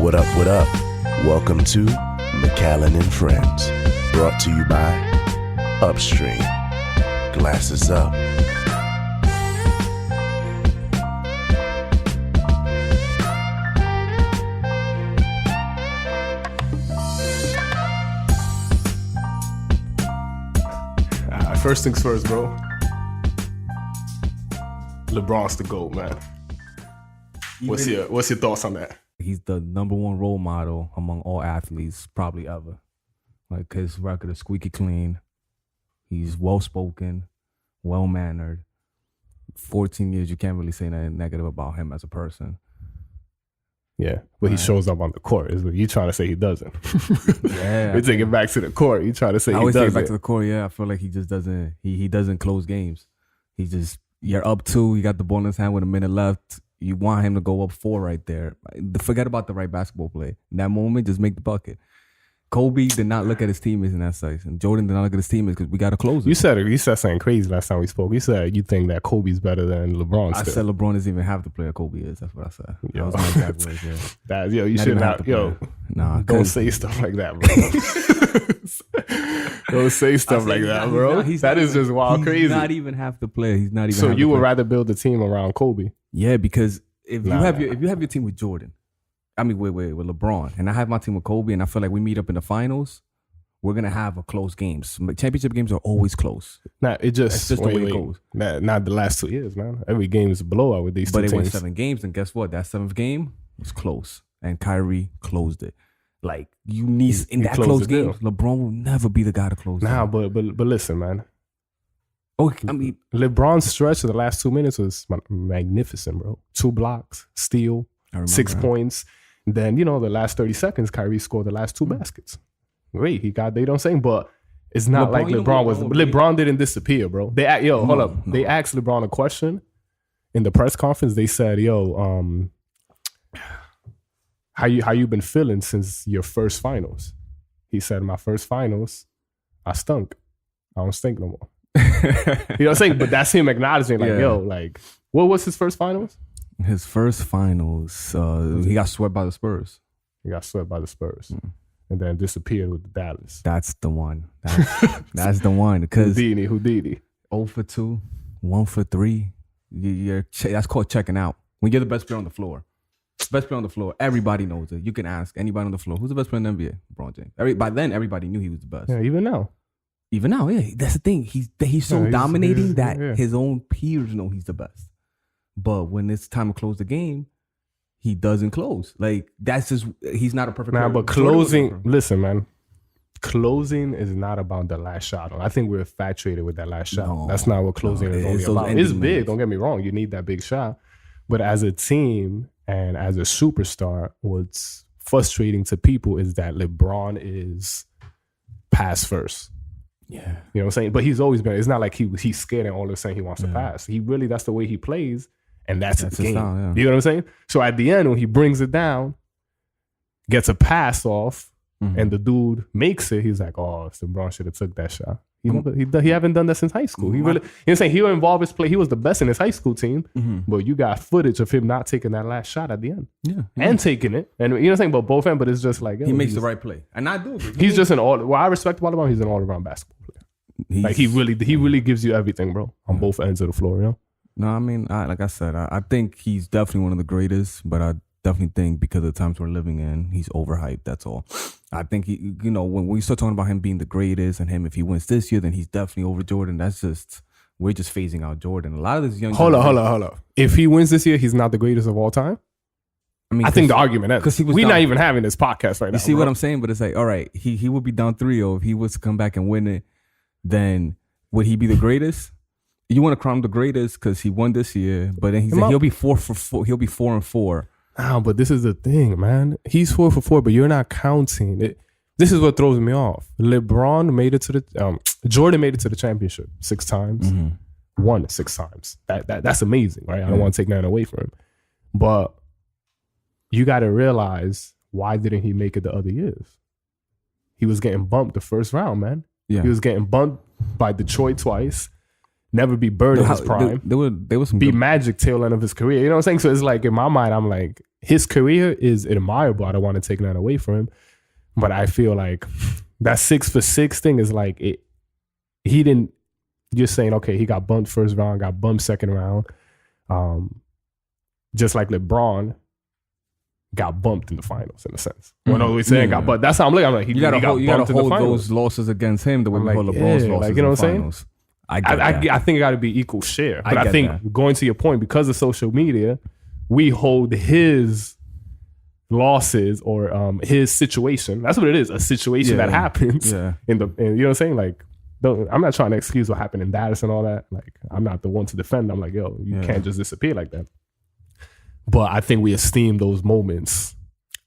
What up, what up? Welcome to Macallan and Friends, brought to you by Upstream. Glasses up. First things first, bro. LeBron's the GOAT, man. What's your thoughts on that? He's the number one role model among all athletes, probably ever. Like, his record is squeaky clean. He's well-spoken, well-mannered. 14 years, you can't really say nothing negative about him as a person. Yeah, but he shows up on the court. You trying to say he doesn't? Yeah, we take it back to the court. You trying to say I he always doesn't? take it back to the court. Yeah, I feel like he just doesn't. He doesn't close games. He just, you're up 2. You got the ball in his hand with a minute left. You want him to go up 4 right there. Forget about the right basketball play. In that moment, just make the bucket. Kobe did not look at his teammates in that size, and Jordan did not look at his teammates because we got to close it. You said something crazy last time we spoke. You said you think that Kobe's better than LeBron. I said LeBron doesn't even have the player Kobe is. That's what I said. Yo. That was my exact words. Yeah. You should not. Nah, don't say stuff like that, bro. Don't say stuff like that, bro. That is just wild crazy. He's not even half the player. He's not even. So you would rather build a team around Kobe? Yeah, because if you have your team with Jordan, I mean with LeBron, and I have my team with Kobe, and I feel like we meet up in the finals, we're gonna have a close games. Championship games are always close. Nah, it's just the way it goes. Not the last 2 years, man. Every game is a blowout with these two teams. But they won 7 games, and guess what? That 7th game was close, and Kyrie closed it. Like, you need in that close game, LeBron will never be the guy to close. Nah, but listen, man. Oh, I mean, LeBron's stretch of the last 2 minutes was magnificent, bro. 2 blocks, steal, 6 points. Then, the last 30 seconds, Kyrie scored the last 2 baskets. Wait, he got, they don't say, but it's not like LeBron was. LeBron didn't disappear, bro. Hold up. No. They asked LeBron a question in the press conference. They said, how you been feeling since your first finals? He said, my first finals, I stunk. I don't stink no more. You know what I'm saying? But that's him acknowledging, what was his first finals? His first finals, he got swept by the Spurs. And then disappeared with the Dallas. That's the one. That's the one. Because Houdini. 0 for 2, 1 for 3. That's called checking out. When you're the best player on the floor. Best player on the floor. Everybody knows it. You can ask anybody on the floor. Who's the best player in the NBA? Bron James. By then, everybody knew he was the best. Yeah, even now, yeah. That's the thing. He's so dominating that his own peers know he's the best. But when it's time to close the game, he doesn't close. Like, that's just, he's not a perfect player. But closing, listen, man. Closing is not about the last shot. I think we're infatuated with that last shot. No, that's not what closing is only about. It's big, don't get me wrong. You need that big shot. But as a team and as a superstar, what's frustrating to people is that LeBron is pass first. Yeah. You know what I'm saying? But he's always been, it's not like he's scared and all of a sudden he wants to pass. He really, that's the way he plays. And that's his game. Style, yeah. You know what I'm saying? So at the end, when he brings it down, gets a pass off, and the dude makes it, he's like, oh, LeBron should have took that shot. He haven't done that since high school. He really, you know what I'm saying? He'll involve his play. He was the best in his high school team, but you got footage of him not taking that last shot at the end. Yeah. And taking it. And you know what I'm saying? But both ends, but it's just like, he makes the right play. And I do. He's just an all, well, I respect all about him. He's an all-around basketball player. Like, he really gives you everything, bro, on both ends of the floor, you know? No, I mean, like I said, I think he's definitely one of the greatest, but I definitely think because of the times we're living in, he's overhyped. That's all. I think he, when we start talking about him being the greatest and him, if he wins this year, then he's definitely over Jordan. That's just, we're just phasing out Jordan. A lot of this young. Hold up. If he wins this year, he's not the greatest of all time. I mean, I think the argument is we're not even having this podcast right now. You see what I'm saying? But it's like, all right, he would be down 3-0 if he was to come back and win it. Then would he be the greatest? You want to crown him the greatest because he won this year, but then he'll be 4 for 4. He'll be 4 and 4. Ah, but this is the thing, man. He's 4 for 4, but you're not counting it. This is what throws me off. LeBron made it to the Jordan made it to the championship 6 times, won it 6 times. That's amazing, right? I don't want to take that away from him, but you got to realize, why didn't he make it the other years? He was getting bumped the first round, man. Yeah, he was getting bumped by Detroit twice. Never be Bird in his prime. There was some be Magic tail end of his career. You know what I'm saying? So it's like, in my mind, I'm like, his career is admirable. I don't want to take that away from him, but I feel like that 6 for 6 thing is like it. He didn't. You're saying, okay, he got bumped first round, got bumped second round, just like LeBron got bumped in the finals in a sense. Well, no, we're saying got bumped. That's how I'm looking. I'm like, you gotta hold those losses against him the way we hold LeBron's losses. Like, you know what I'm saying? I think it got to be equal share. But I think going to your point, because of social media, we hold his losses or his situation. That's what it is, a situation that happens. Yeah. You know what I'm saying? Like, I'm not trying to excuse what happened in Dallas and all that. Like, I'm not the one to defend. I'm like, yo, you can't just disappear like that. But I think we esteem those moments.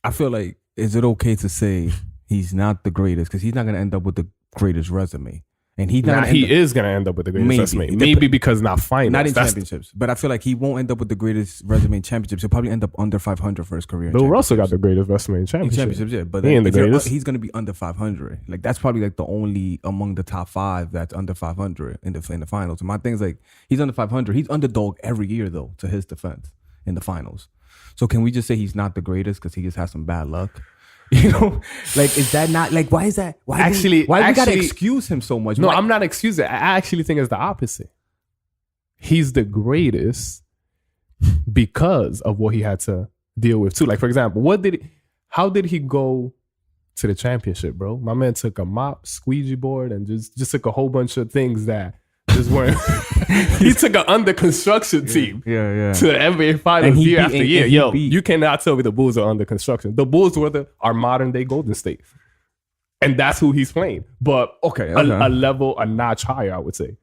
I feel like, is it okay to say he's not the greatest? Because he's not going to end up with the greatest resume. And he's not. He is going to end up with the greatest resume. Maybe because not finals. Not in championships. But I feel like he won't end up with the greatest resume in championships. He'll probably end up under 500 for his career. Bill Russell got the greatest resume in championships. Yeah. But he ain't the greatest. He's going to be under 500. Like, that's probably like the only among the top 5 that's under 500 in the finals. And my thing is like, he's under 500. He's underdog every year though, to his defense in the finals. So can we just say he's not the greatest because he just has some bad luck? You know, like, is that not like, why is that? Why we gotta excuse him so much? No, I'm not excusing. I actually think it's the opposite. He's the greatest because of what he had to deal with too. Like, for example, how did he go to the championship, bro? My man took a mop, squeegee board, and just took a whole bunch of things that just weren't. He took an under construction team to the NBA Finals year after year. Yo, you cannot tell me the Bulls are under construction. The Bulls are modern day Golden State, and that's who he's playing. But a notch higher, I would say.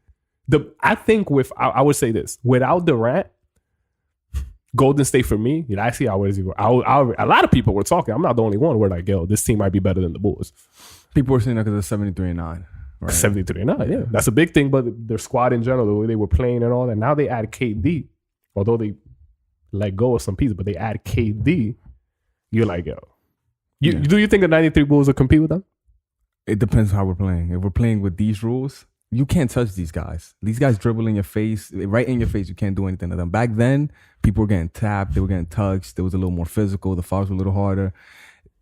I would say this: without Durant, Golden State for me, actually, a lot of people were talking. I'm not the only one. We're like, yo, this team might be better than the Bulls. People were saying that because they're 73-9. Right. 73-9, yeah. That's a big thing, but their squad in general, the way they were playing and all that. Now they add KD, although they let go of some pieces, but they add KD. You're like, yo. Do you think the 93 Bulls will compete with them? It depends how we're playing. If we're playing with these rules, you can't touch these guys. These guys dribble in your face, right in your face. You can't do anything to them. Back then, people were getting tapped. They were getting touched. It was a little more physical. The fouls were a little harder.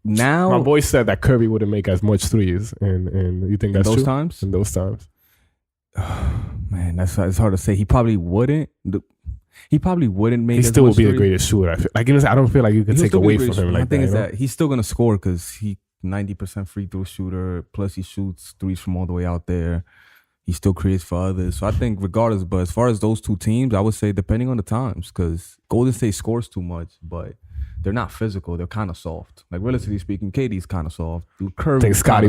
Now, my boy said that Kirby wouldn't make as much threes, and you think that's those true? Times? In those times, man, it's hard to say. He probably wouldn't. He probably wouldn't make. He still would be the greatest shooter. I feel like, I don't feel like you can take away from him. Like, the thing is that he's still gonna score because he 90% free throw shooter. Plus, he shoots threes from all the way out there. He still creates for others. So I think regardless, but as far as those two teams, I would say depending on the times, because Golden State scores too much, but they're not physical. They're kind of soft. Like, relatively speaking, KD's kind of soft. Curry, I think Scotty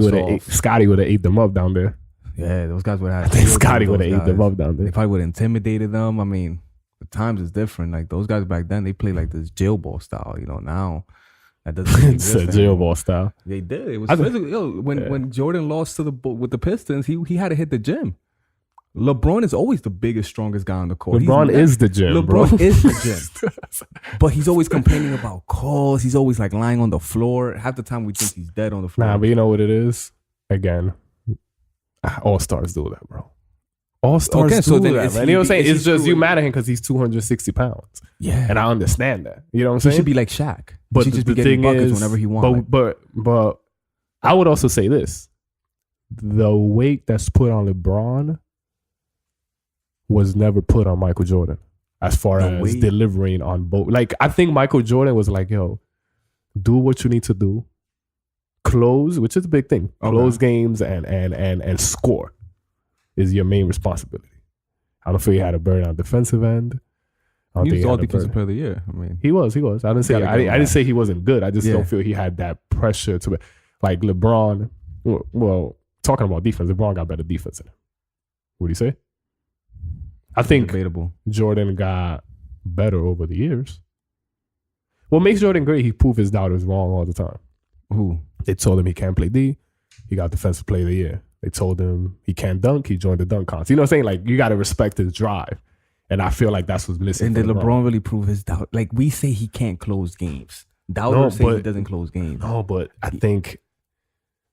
would have ate them up down there. Yeah, those guys would have. I think Scotty would have ate them up down there. They probably would have intimidated them. I mean, the times is different. Like, those guys back then, they played like this jail ball style. You know, now that doesn't exist. It's a jail ball style. They did. It was physical. Yo, when Jordan lost with the Pistons, he had to hit the gym. LeBron is always the biggest, strongest guy on the court. LeBron is the gym, LeBron is the gym. But he's always complaining about calls. He's always like lying on the floor. Half the time we think he's dead on the floor. Nah, but you know what it is? Again, all stars do that, bro. All stars do that, man. You know what I'm saying? It's just you mad at him because he's 260 pounds. Yeah. And I understand that. You know what I'm saying? He should be like Shaq. But he should just be getting buckets whenever he wants. But I would also say this. The weight that's put on LeBron was never put on Michael Jordan as far as delivering on both. Like, I think Michael Jordan was like, yo, do what you need to do. Close, which is a big thing. Close games and score is your main responsibility. I don't feel he had a burn on defensive end. He was all defensive player of the year. I mean, he was. I didn't say he wasn't good. I just don't feel he had that pressure to, like, LeBron. Well, talking about defense, LeBron got better defense than him. What do you say? I think debatable. Jordan got better over the years. What makes Jordan great, he proved his doubters wrong all the time. Who? They told him he can't play D. He got defensive player of the year. They told him he can't dunk. He joined the dunk contest. You know what I'm saying? Like, you got to respect his drive. And I feel like that's what's missing. And did LeBron really prove his doubt? Like, we say he can't close games. Doubters say he doesn't close games. No, but I think,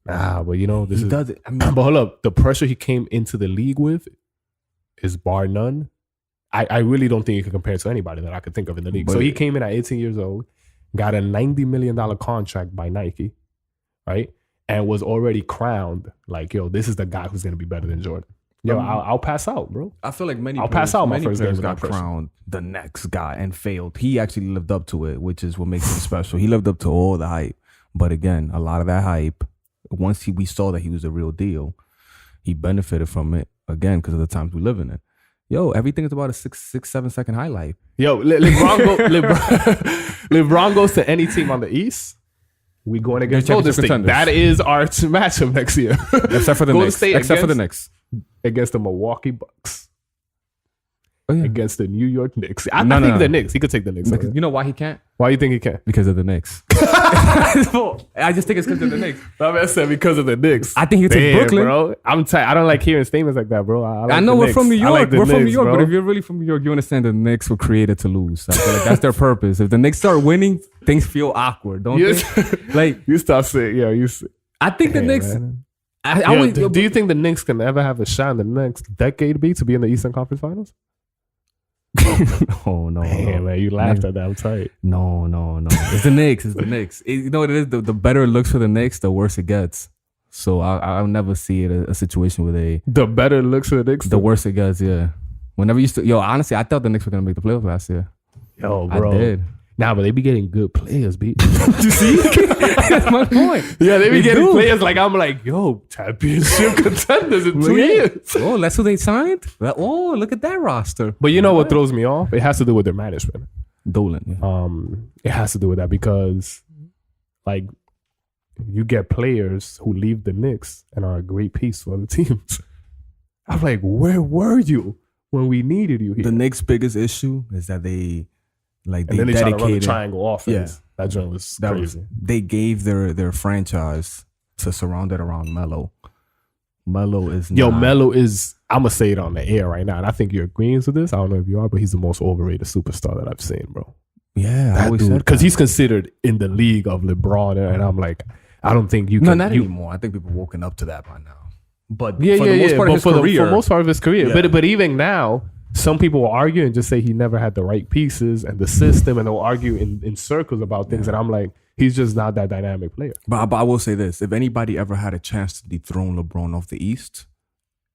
but you know, he does it. I mean, but hold up. The pressure he came into the league with is bar none. I really don't think you can compare it to anybody that I could think of in the league. So he came in at 18 years old, got a $90 million contract by Nike, right? And was already crowned like, yo, this is the guy who's going to be better than Jordan. Yo, I'll pass out, bro. I feel like many pass out my many first players game got without pressure. crowned the next guy and failed. He actually lived up to it, which is what makes him special. He lived up to all the hype. But again, a lot of that hype, once we saw that he was the real deal, he benefited from it, again, because of the times we live in it. Yo, everything is about a 7 second highlight. Yo, LeBron goes to any team on the East. We going against Golden State. That is our matchup next year. Except for the Knicks. Except for the Knicks. Against the Milwaukee Bucks. Oh, yeah. Against the New York Knicks. I think the Knicks. He could take the Knicks. You know why he can't? Why do you think he can't? Because of the Knicks. I just think it's because of the Knicks. I said because of the Knicks. I think he take Brooklyn, bro. I don't like hearing statements like that, bro. I know we're from New York. We're from New York, but if you're really from New York, you understand the Knicks were created to lose. I feel like that's their purpose. If the Knicks start winning, things feel awkward, don't they? Like you stop saying, I think the Knicks. Do you think the Knicks can ever have a shot in the next decade to be in the Eastern Conference Finals? Oh no, man, you laughed at that. I'm tight. No. It's the Knicks. You know what it is? The better it looks for the Knicks, the worse it gets. So I'll never see it a situation where the better it looks for the Knicks, the worse it gets. Yeah. Whenever honestly, I thought the Knicks were gonna make the playoffs last year. Yo, bro. I did. Nah, but they be getting good players, B. You see? That's my point. Yeah, they be getting players like I'm like, yo, championship contenders in 2 years. Oh, that's who they signed? Oh, look at that roster. But you know what throws me off? It has to do with their management. Dolan. Yeah. It has to do with that because like you get players who leave the Knicks and are a great piece for the teams. I'm like, where were you when we needed you here? The Knicks' biggest issue is that they then they try to run the triangle offense. Yeah. That joint was crazy. They gave their franchise to surround it around Melo. Melo is Melo is, I'm going to say it on the air right now, and I think you're agreeing with this. I don't know if you are, but he's the most overrated superstar that I've seen, bro. Yeah, I always said because he's considered in the league of LeBron, and I'm like, I don't think you can. No, not anymore. I think people woken up to that by now. But for the most part of his career. For the most part of his career. Yeah. But even now, some people will argue and just say he never had the right pieces and the system, and they'll argue in circles about things. And I'm like, he's just not that dynamic player. But I will say this. If anybody ever had a chance to dethrone LeBron off the East,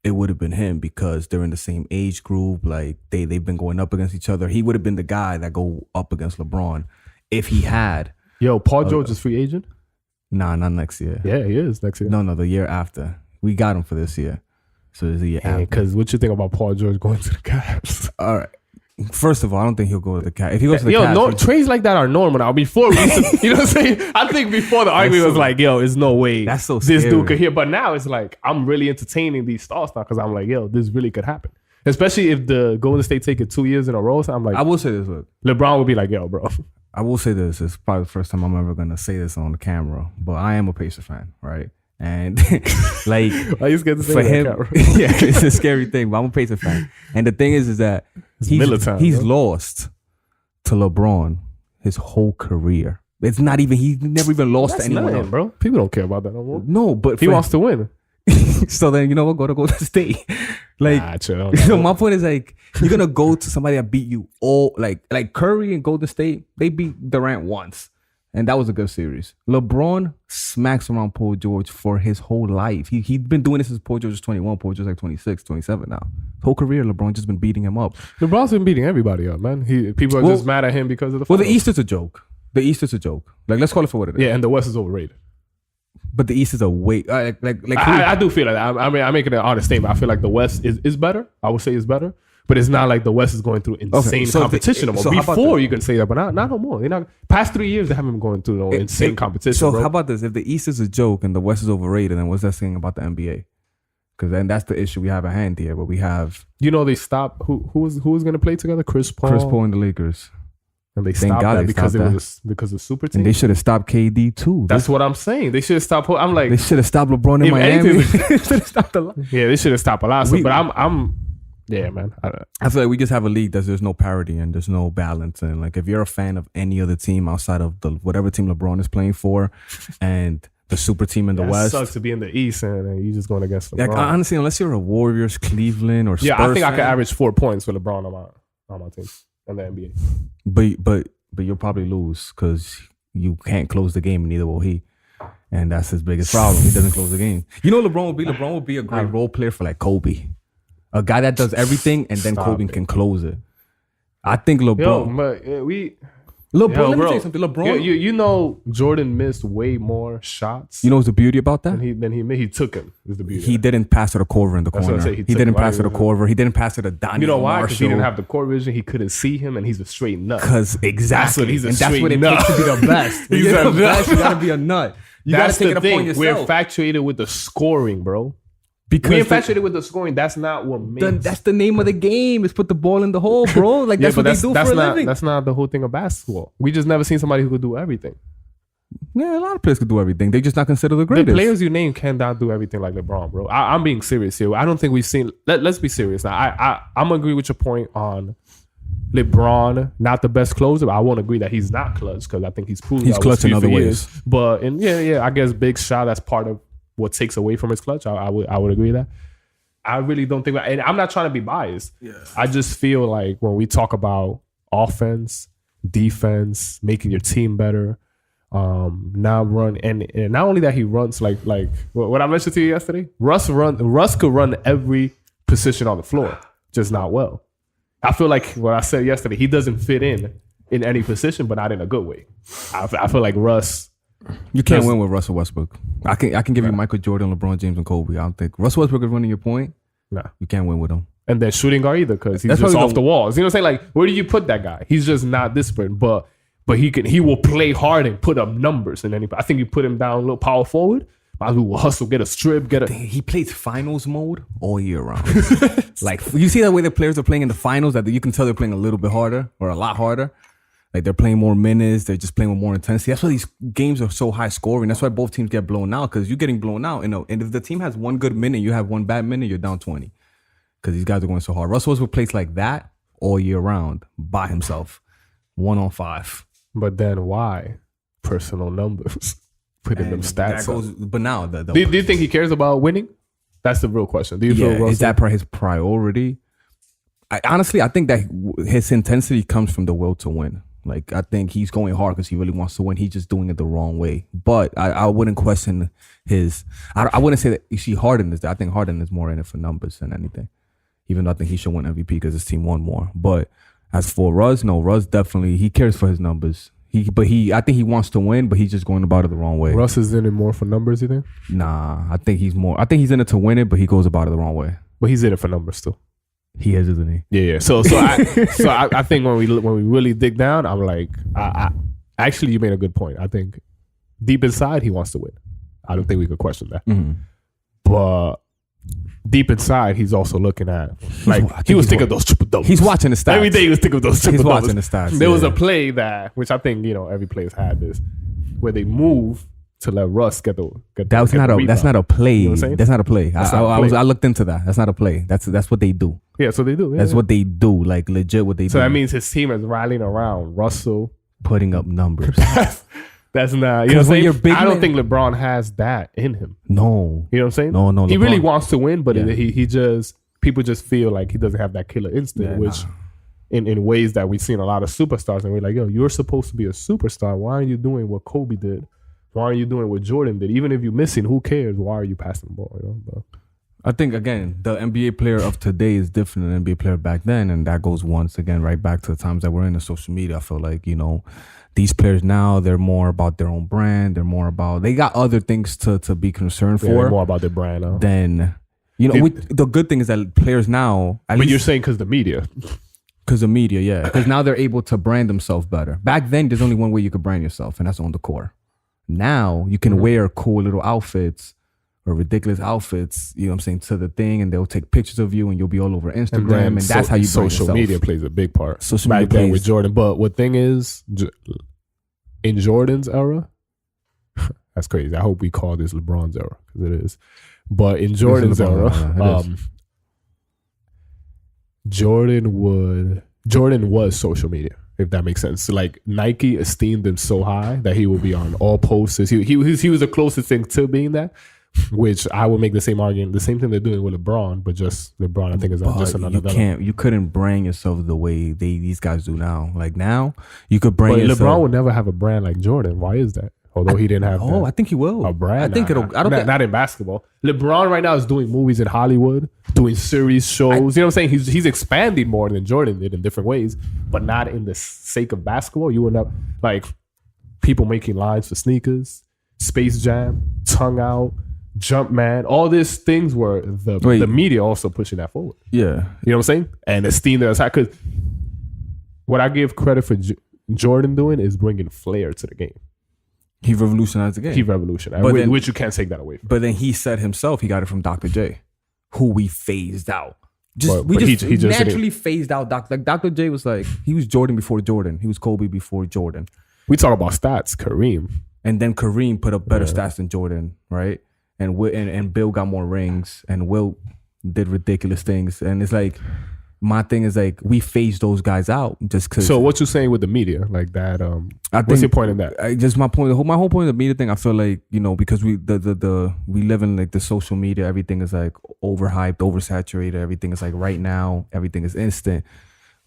it would have been him because they're in the same age group. Like, they've been going up against each other. He would have been the guy that go up against LeBron if he had. Yo, Paul George is free agent? Nah, not next year. Yeah, he is next year. No, the year after. We got him for this year. So it's the year after. Because what you think about Paul George going to the Cavs? All right. First of all, I don't think he'll go to the Cavs. If he goes to the Cavs, trades like that are normal now. Before, you know what I'm saying? I think before the argument was like, yo, there's no way that's so this scary. dude could hear. But now it's like, I'm really entertaining these thoughts now because I'm like, yo, this really could happen. Especially if the Golden State take it 2 years in a row. So I'm like, I will say this, look. LeBron would be like, yo, bro. I will say this. It's probably the first time I'm ever going to say this on the camera. But I am a Pacers fan, right? And like, why you scared to say for that him, camera? yeah, it's a scary thing. But I'm a Pacers fan, and the thing is that he's lost to LeBron his whole career. It's not even he never even lost to anyone else, bro. People don't care about that no more. No, but he wants to win. So then you know what? Go to Golden State. Like, chill, so my point is like you're gonna go to somebody that beat you all like Curry and Golden State. They beat Durant once. And that was a good series. LeBron smacks around Paul George for his whole life. He'd been doing this since Paul George was 21. Paul George is like 26, 27 now. His whole career, LeBron just been beating him up. LeBron's been beating everybody up, man. People are just mad at him because of the finals. Well, the East is a joke. The East is a joke. Like, let's call it for what it is. Yeah, and the West is overrated. But the East is a weight. I do feel like that. I mean, I'm making an honest statement. I feel like the West is better. I would say it's better. But it's not like the West is going through insane competition anymore. Before you can say that, but not no more. Past 3 years they haven't been going through insane competition. So bro. How about this? If the East is a joke and the West is overrated, then what's that saying about the NBA? Because then that's the issue we have at hand here. Where we have, they stopped who was going to play together? Chris Paul and the Lakers, and they stopped that because it was because of super team. And they should have stopped KD too. That's what I'm saying. They should have stopped. I'm like, they should have stopped LeBron in Miami. They should have stopped a lot. Yeah, they should have stopped a lot. But I'm. Yeah, man. I feel like we just have a league that there's no parity and there's no balance. And like, if you're a fan of any other team outside of whatever team LeBron is playing for, and the super team in the West, it sucks to be in the East and you just going against LeBron. Like, honestly, unless you're a Warriors, Cleveland, or Spurs I think fan, I could average 4 points with LeBron on my team in the NBA. But but you'll probably lose because you can't close the game, and neither will he. And that's his biggest problem. He doesn't close the game. You know, LeBron would be a great role player for like Kobe, a guy that does everything, and then Kobe can close it. I think LeBron. Yo, but LeBron, let me bro, tell you something. LeBron, you know, Jordan missed way more shots. you know what's the beauty about that? than he took him. Is the beauty. He didn't pass to the Corver in the That's what corner. I'm saying. He He took didn't him pass to the right. Corver. He didn't pass to the Donnie. You know why? Because he Marshall. didn't have the court vision. He couldn't see him, and he's a straight nut. Because exactly, He's a and that's straight what it nut. takes to be the best. When He's you're a the nut. best, you gotta be a nut. You That's gotta take the it thing. upon We're yourself. infatuated with the scoring, bro. Because We're infatuated with the scoring. That's not what makes. that's the name of the game. Is put the ball in the hole, bro. Like that's what they do for a living. That's not the whole thing of basketball. We just never seen somebody who could do everything. Yeah, a lot of players could do everything. They just not considered the The greatest. players you name cannot do everything like LeBron, bro. I'm being serious here. I don't think we've seen. Let's be serious now. I'm agree with your point on LeBron, not the best closer. But I won't agree that he's not clutch because I think he's proven He's that clutch with in other for ways. years. But I guess big shot. That's part of what takes away from his clutch. I would agree with that. I really don't think, and I'm not trying to be biased. Yeah. I just feel like when we talk about offense, defense, making your team better, now run, and not only that he runs like what I mentioned to you yesterday. Russ could run every position on the floor, just not well. I feel like what I said yesterday, he doesn't fit in any position, but not in a good way. I feel like Russ. You can't win with Russell Westbrook. I can give you Michael Jordan, LeBron James, and Kobe. I don't think Russell Westbrook is running your point. Nah. You can't win with him. And then shooting guard either because he's That's just probably off the walls. You know what I'm saying? Like, where do you put that guy? He's just not disciplined, but he will play hard and put up numbers. And I think you put him down a little power forward. Might as well hustle, get a strip, He plays finals mode all year round. Like you see that way the players are playing in the finals, that you can tell they're playing a little bit harder or a lot harder. Like they're playing more minutes, they're just playing with more intensity. That's why these games are so high scoring. That's why both teams get blown out because you're getting blown out. And if the team has one good minute, you have one bad minute, you're down 20. Because these guys are going so hard. Russell Westbrook plays like that all year round by himself, 1-on-5. But then why personal numbers? Putting them stats. But now, do you think he cares about winning? That's the real question. Do you feel Russell? Is that his priority? Honestly, I think that his intensity comes from the will to win. Like, I think he's going hard because he really wants to win. He's just doing it the wrong way. But I wouldn't question his... I wouldn't say that you see Harden is that. I think Harden is more in it for numbers than anything. Even though I think he should win MVP because his team won more. But as for Russ, no, Russ definitely, he cares for his numbers. I think he wants to win, but he's just going about it the wrong way. Russ is in it more for numbers, you think? Nah, I think he's in it to win it, but he goes about it the wrong way. But he's in it for numbers too. He is, isn't he? Yeah. So I think when we really dig down, I'm like, actually, you made a good point. I think deep inside he wants to win. I don't think we could question that. Mm-hmm. But deep inside, he's also looking at he was thinking of those triple doubles. He's watching the stats. Every day he was thinking of those triple doubles. He's watching the stats. There was a play which I think every player's had this, where they move to let Russ get the. That's not a play. You know what I'm saying? That's not a play. I looked into that. That's not a play. That's what they do. Yeah, so they do. Yeah, That's what they do. Like legit, what they do. So that means his team is rallying around Russell, putting up numbers. That's not. You know what I'm saying? I don't man- think LeBron has that in him. No. You know what I'm saying? No. He LeBron, really wants to win, but people just feel like he doesn't have that killer instinct, which in ways that we've seen a lot of superstars, and we're like, yo, you're supposed to be a superstar. Why aren't you doing what Kobe did? Why aren't you doing what Jordan did? Even if you're missing, who cares? Why are you passing the ball? But I think, again, the NBA player of today is different than the NBA player back then, and that goes once again right back to the times that we're in the social media. I feel like, these players now, they're more about their own brand. They got other things to be concerned for. They're more about their brand now. Then, the good thing is that players now... But you're saying because the media. Because the media, yeah. Because now they're able to brand themselves better. Back then, there's only one way you could brand yourself, and that's on the court. Now, you can wear cool little outfits or ridiculous outfits, to the thing, and they'll take pictures of you, and you'll be all over Instagram, and that's how you brand social yourself. Media plays a big part. Social back media then plays with Jordan. But what thing is, in Jordan's era, that's crazy. I hope we call this LeBron's era because it is. But in Jordan's era, Jordan was social media, if that makes sense. So like Nike esteemed him so high that he would be on all posters. He was the closest thing to being that which I would make the same argument, the same thing they're doing with LeBron, but just LeBron, I think, is just another level. You couldn't brand yourself the way these guys do now. Like now, you could brand yourself. LeBron would never have a brand like Jordan. Why is that? Although he didn't have. I think he will. A brand. I think it'll. I don't think, not in basketball. LeBron right now is doing movies in Hollywood, doing series shows. You know what I'm saying? He's expanding more than Jordan did in different ways, but not in the sake of basketball. You would never like people making lines for sneakers, Space Jam, Tongue Out, Jumpman. All these things were the media also pushing that forward. Yeah, you know what I'm saying? And esteem that aside, because what I give credit for Jordan doing is bringing flair to the game. He revolutionized the game. He revolutionized, which you can't take that away from. But then he said himself he got it from Dr. J, who we phased out. We just naturally phased out. Dr. J was like, he was Jordan before Jordan. He was Kobe before Jordan. We talk about stats, Kareem. And then Kareem put up better stats than Jordan, right? And Bill got more rings, and Will did ridiculous things. And it's like, my thing is like, we phased those guys out just because. So what you saying with the media, like that? What's your point in that? My whole point of the media thing. I feel like, you know, because we live in like the social media, everything is like overhyped, oversaturated. Everything is like right now, everything is instant.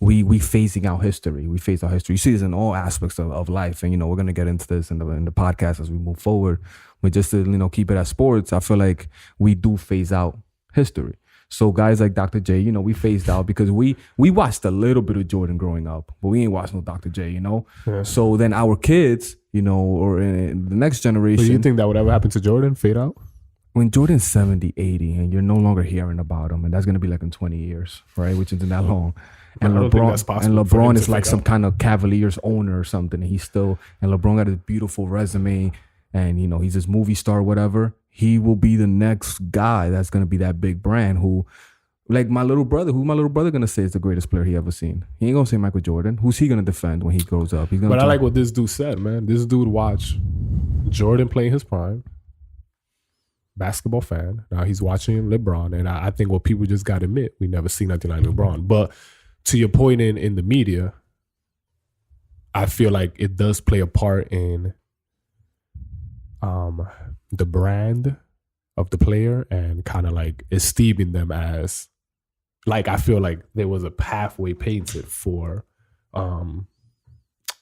We phasing out history. We phase out history. You see this in all aspects of life, and you know we're gonna get into this in the podcast as we move forward. But just to keep it at sports, I feel like we do phase out history. So guys like Dr. J, you know, we phased out because we watched a little bit of Jordan growing up, but we ain't watched no Dr. J, you know? Yeah. So then our kids, you know, or in the next generation. Do you think that would ever happen to Jordan? Fade out? When Jordan's 70, 80, and you're no longer hearing about him, and that's going to be like in 20 years, right? Which isn't that long. And LeBron is like some kind of Cavaliers owner or something. And LeBron got his beautiful resume, and, you know, he's this movie star, whatever. He will be the next guy that's going to be that big brand who, like my little brother, going to say is the greatest player he ever seen? He ain't going to say Michael Jordan. Who's he going to defend when he grows up? But I like what this dude said, man. This dude watched Jordan playing his prime. Basketball fan. Now he's watching LeBron. And I think what people just got to admit, we never seen nothing like LeBron. But to your point in the media, I feel like it does play a part in the brand of the player and kind of like esteeming them as, like, I feel like there was a pathway painted for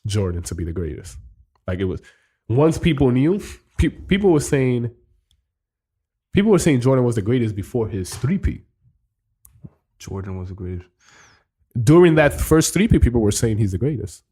Jordan to be the greatest. Like it was, once people knew, people were saying Jordan was the greatest before his 3P. Jordan was the greatest. During that first 3P, people were saying he's the greatest.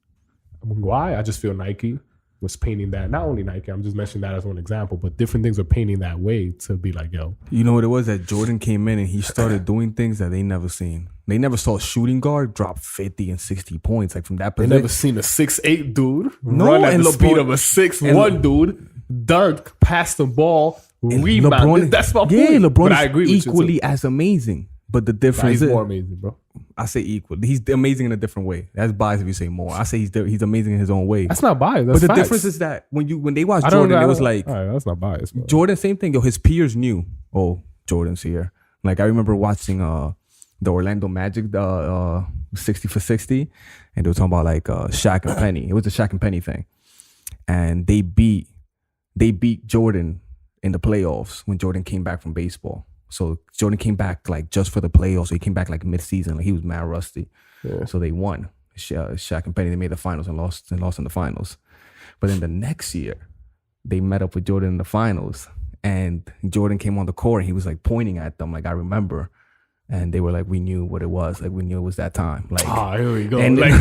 Why? I just feel Nike was painting that. Not only Nike, I'm just mentioning that as one example, but different things are painting that way to be like, yo. You know what it was? That Jordan came in and he started doing things that they never seen. They never saw a shooting guard drop 50 and 60 points. Like from that position. They never seen a 6'8" dude run at the speed of a 6'1" dude, dunk, pass the ball, rebound. That's my point. Yeah, LeBron but I agree is equally as amazing. But the difference is more amazing, bro. I say equal. He's amazing in a different way. That's biased if you say more. I say he's amazing in his own way. That's not biased. That's but the facts. difference is that when they watched Jordan, it was like, all right, that's not biased. Bro. Jordan, same thing. Yo, his peers knew. Oh, Jordan's here. Like I remember watching the Orlando Magic 60 for 60, and they were talking about like Shaq and Penny. It was the Shaq and Penny thing, and they beat Jordan in the playoffs when Jordan came back from baseball. So Jordan came back like just for the playoffs. So he came back like mid-season. Like he was mad rusty. Yeah. So they won. Shaq and Penny, they made the finals and lost in the finals. But then the next year, they met up with Jordan in the finals. And Jordan came on the court and he was like pointing at them. Like, I remember. And they were like, we knew what it was. Like, we knew it was that time. Like, here we go. And like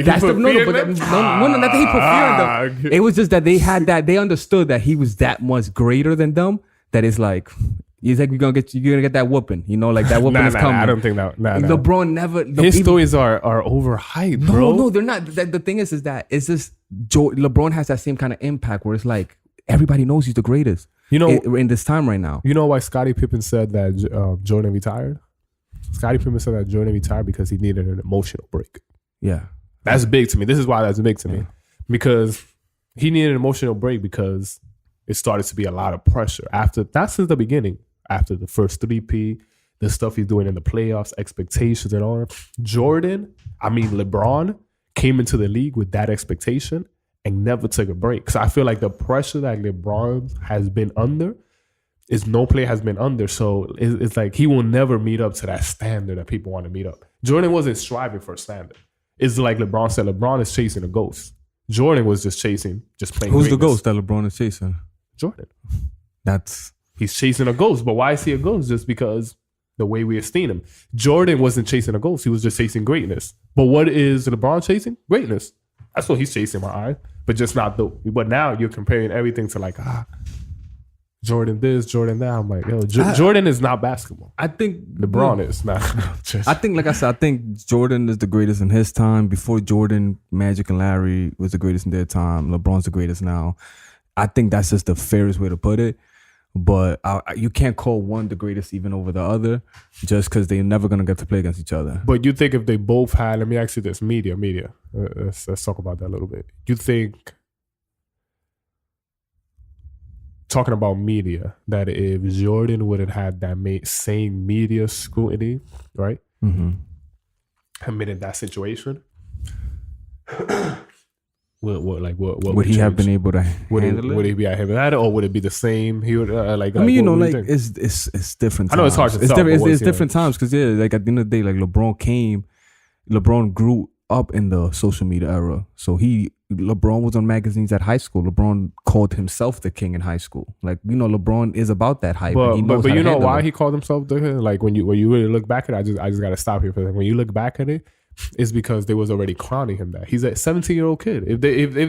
that's the not that he put fear in them. It was just that they had that. They understood that he was that much greater than them. That is like, he's like, you're gonna get that whooping. You know, like that whooping is coming. I don't think that. LeBron never. His stories are overhyped, bro. No, they're not. The thing is that it's just LeBron has that same kind of impact where it's like everybody knows he's the greatest. You know, in this time right now. You know why Scottie Pippen said that Jordan retired? Scottie Pippen said that Jordan retired because he needed an emotional break. Yeah, that's big to me. This is why that's big to me, because he needed an emotional break because it started to be a lot of pressure not since the beginning. After the first 3P, the stuff he's doing in the playoffs, expectations and all that. LeBron came into the league with that expectation and never took a break. So I feel like the pressure that LeBron has been under is no player has been under. So it's like he will never meet up to that standard that people want to meet up. Jordan wasn't striving for a standard. It's like LeBron said, LeBron is chasing a ghost. Jordan was just playing. Who's the greatness. ghost that LeBron is chasing? Jordan. He's chasing a ghost. But why is he a ghost? Just because the way we esteem him. Jordan wasn't chasing a ghost. He was just chasing greatness. But what is LeBron chasing? Greatness. That's what he's chasing, my eye. But just not the. But now you're comparing everything to like, Jordan this, Jordan that. I'm like, yo, Jordan is not basketball. I think LeBron is not. I think, like I said, I think Jordan is the greatest in his time. Before Jordan, Magic and Larry was the greatest in their time. LeBron's the greatest now. I think that's just the fairest way to put it. But you can't call one the greatest even over the other just because they're never going to get to play against each other. But you think if they both had, let me ask you this, media. Let's talk about that a little bit. You think, talking about media, that if Jordan would have had that same media scrutiny, right? Mm-hmm. And been in that situation, what would he have been able to handle it? Would he be able at it, or would it be the same? He would it's different. I know it's hard to tell. It's different times because like at the end of the day, like LeBron grew up in the social media era, so LeBron was on magazines at high school. LeBron called himself the king in high school. Like, LeBron is about that hype. But he knows you know why he called himself the king? Like when you really look back at it, I just gotta stop here for a second. When you look back at it, it's because they was already crowning him that. He's a 17-year-old kid. If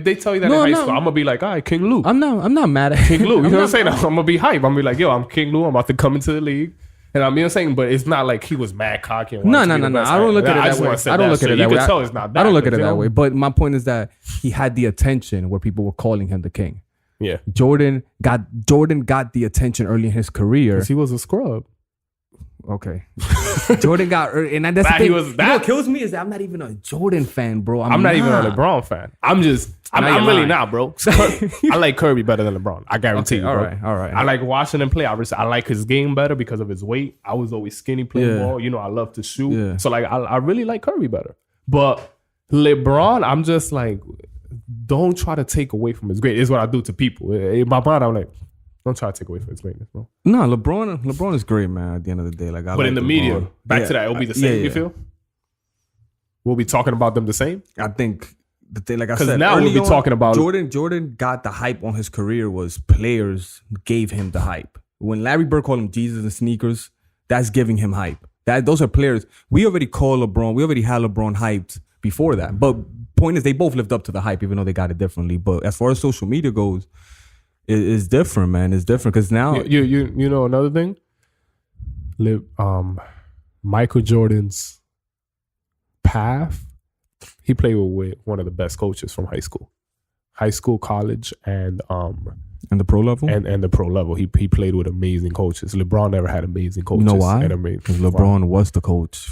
they tell you that in high school, I'm gonna be like, all right, King Lou. I'm not mad at King Lou. You know what I'm saying? I'm gonna be hype. I'm gonna be like, yo, I'm King Lou. I'm about to come into the league. And I'm saying, but it's not like he was mad cocky. No. I don't look at it that way. I don't look at it that way. You can tell it's not that. I don't look at it that way. But my point is that he had the attention where people were calling him the king. Yeah. Jordan got the attention early in his career. Because he was a scrub. Okay. Jordan got, and that's the thing. What kills me is that I'm not even a Jordan fan, bro. I'm not even a LeBron fan. I'm really not, bro. I like Kirby better than LeBron. I guarantee you, bro. All right. I like watching him play. I like his game better because of his weight. I was always skinny playing ball. I love to shoot. Yeah. So like, I really like Kirby better. But LeBron, I'm just like, don't try to take away from his greatness. It's what I do to people. In my mind, I'm like, don't try to take away from his greatness, bro. No, LeBron is great, man. At the end of the day, like, but in the media, back to that, it'll be the same. You feel? We'll be talking about them the same. I think the thing, like I said, because now we'll be talking about Jordan got the hype on his career was players gave him the hype. When Larry Bird called him Jesus and sneakers, that's giving him hype. Those are players. We already call LeBron. We already had LeBron hyped before that. But point is, they both lived up to the hype, even though they got it differently. But as far as social media goes, it's different, man. It's different because now you know another thing. Michael Jordan's path. He played with one of the best coaches from high school, college, and the pro level, and the pro level. He played with amazing coaches. LeBron never had amazing coaches. You know why? Because LeBron was the coach.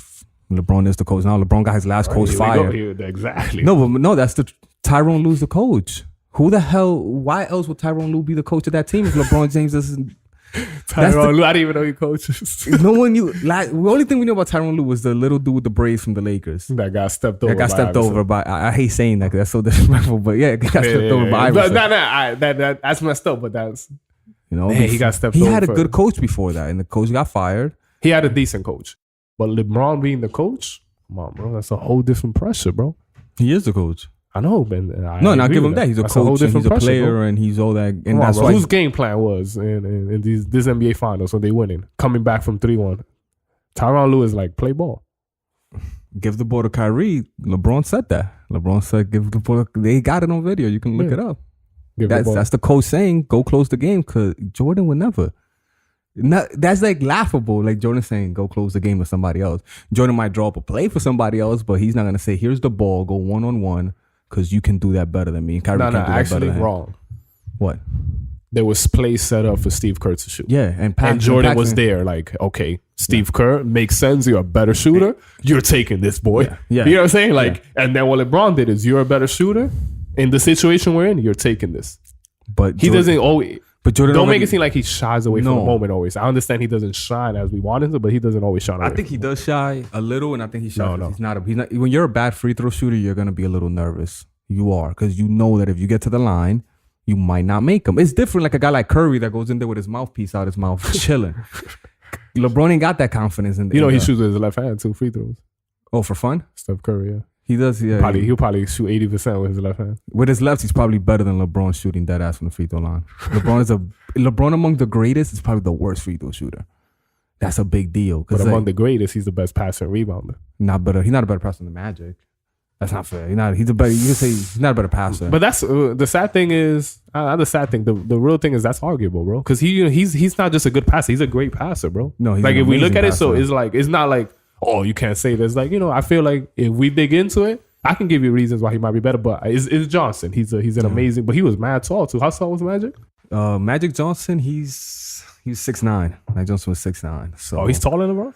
LeBron is the coach now. LeBron got his last coach fired. Exactly. No, that's the Tyrone Lue's the coach. Who the hell? Why else would Tyrone Lue be the coach of that team if LeBron James doesn't? Tyrone Lue, I didn't even know he coaches. No one knew. Like, the only thing we knew about Tyrone Lue was the little dude with the braids from the Lakers that got stepped over. By. I hate saying that because that's so disrespectful, but yeah, he got stepped over by Iverson. That's messed up. But that's he got stepped over. He had a good coach before that, and the coach got fired. He had a decent coach, but LeBron being the coach, come on, bro, that's a whole different pressure, bro. He is the coach. I know, but now give him that. He's a coach, and he's a player, bro. And he's all that. And that's why whose game plan was in this NBA Finals when they winning, coming back from 3-1. Tyronn Lue is like, play ball. Give the ball to Kyrie. LeBron said that. LeBron said, give the ball. They got it on video. You can look it up. That's the coach saying, go close the game, because Jordan would never. That's like laughable. Like Jordan saying, go close the game with somebody else. Jordan might draw up a play for somebody else, but he's not going to say, here's the ball, go one-on-one. Because you can do that better than me. Kyrie can't do that actually better than wrong. What? There was plays set up for Steve Kerr to shoot. Yeah, and Jordan was there. Like, okay, Steve Kerr makes sense. You're a better shooter. You're taking this, boy. Yeah. You know what I'm saying? Like, and then what LeBron did is, you're a better shooter. In the situation we're in, you're taking this. But he doesn't always. But Jordan don't make it seem like he shies away from the moment always. I understand he doesn't shine as we want him to, but he doesn't always shine away. I think he does shy a little, and I think he shies. No. He's not. When you're a bad free throw shooter, you're gonna be a little nervous. You are, because you know that if you get to the line, you might not make them. It's different like a guy like Curry that goes in there with his mouthpiece out his mouth, chilling. LeBron ain't got that confidence in there. You know, he shoots with his left hand, 2 free throws. Oh, for fun? Steph Curry, yeah. He does, yeah. He'll probably shoot 80% with his left hand. With his left, he's probably better than LeBron shooting dead ass from the free throw line. LeBron among the greatest is probably the worst free throw shooter. That's a big deal. But among the greatest, he's the best passer and rebounder. He's not a better passer than Magic. That's not fair. He's a better. You can say he's not a better passer. But that's the sad thing is not the sad thing. The real thing is that's arguable, bro. Because he's not just a good passer. He's a great passer, bro. No, he's like an if we look at amazing it, so passer. it's not like, oh, you can't say this. Like, I feel like if we dig into it, I can give you reasons why he might be better. But it's Johnson. He's an amazing. But he was mad tall too. How tall was Magic? Magic Johnson, he's 6'9". Magic Johnson was 6'9". So he's taller than LeBron.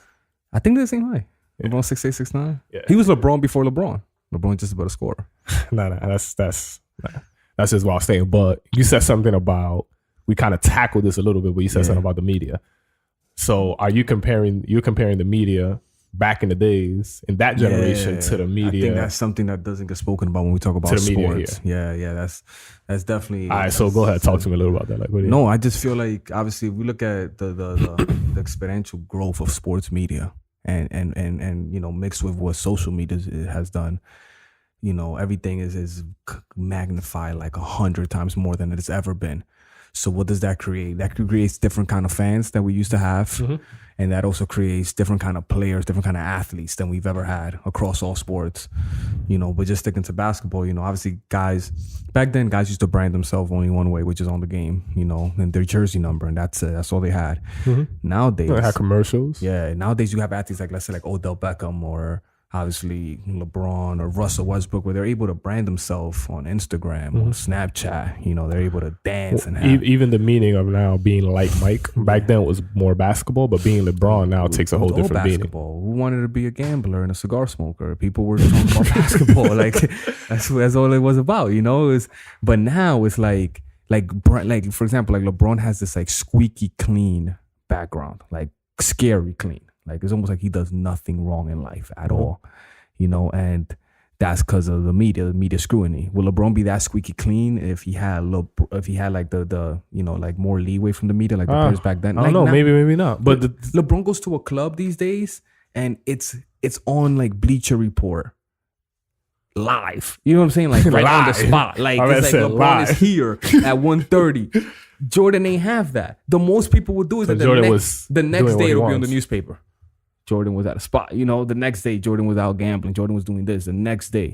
I think they're the same height. Yeah. LeBron 6'8", 6'9". Yeah. He was LeBron before LeBron. LeBron just about a scorer. No, that's just what I was saying. But you said something about, we kind of tackled this a little bit, but you said something about the media. So are you comparing the media back in the days in that generation to the media? I think that's something that doesn't get spoken about when we talk about to the sports. Media Yeah, that's definitely. All right, so go ahead, talk to me a little about that. Like, no, I just feel like obviously if we look at the exponential growth of sports media and mixed with what social media has done, everything is magnified like 100 times more than it's ever been. So what does that create? That creates different kind of fans that we used to have. Mm-hmm. And that also creates different kind of players, different kind of athletes than we've ever had across all sports. But just sticking to basketball, obviously back then guys used to brand themselves only one way, which is on the game, and their jersey number, and that's it. That's all they had. Mm-hmm. Nowadays, they had commercials. Yeah, nowadays you have athletes like, let's say like Odell Beckham or obviously LeBron or Russell Westbrook, where they're able to brand themselves on Instagram or Snapchat. They're able to dance and have. Even the meaning of now being like Mike back then was more basketball, but being LeBron now takes a whole different meaning. Who wanted to be a gambler and a cigar smoker? People were talking about basketball. Like that's all it was about. But now it's like for example, like LeBron has this like squeaky clean background, like scary clean. Like it's almost like he does nothing wrong in life at all, and that's because of the media scrutiny. Will LeBron be that squeaky clean if he had like the like more leeway from the media, like the players back then? I don't know, maybe not. But LeBron goes to a club these days and it's on like Bleacher Report live. You know what I'm saying? Like right on the spot. Like it's like LeBron live. Is here at 1:30. Jordan ain't have that. The most people would do is that the next day it'll be on the newspaper. Jordan was at a spot. The next day Jordan was out gambling. Jordan was doing this. The next day,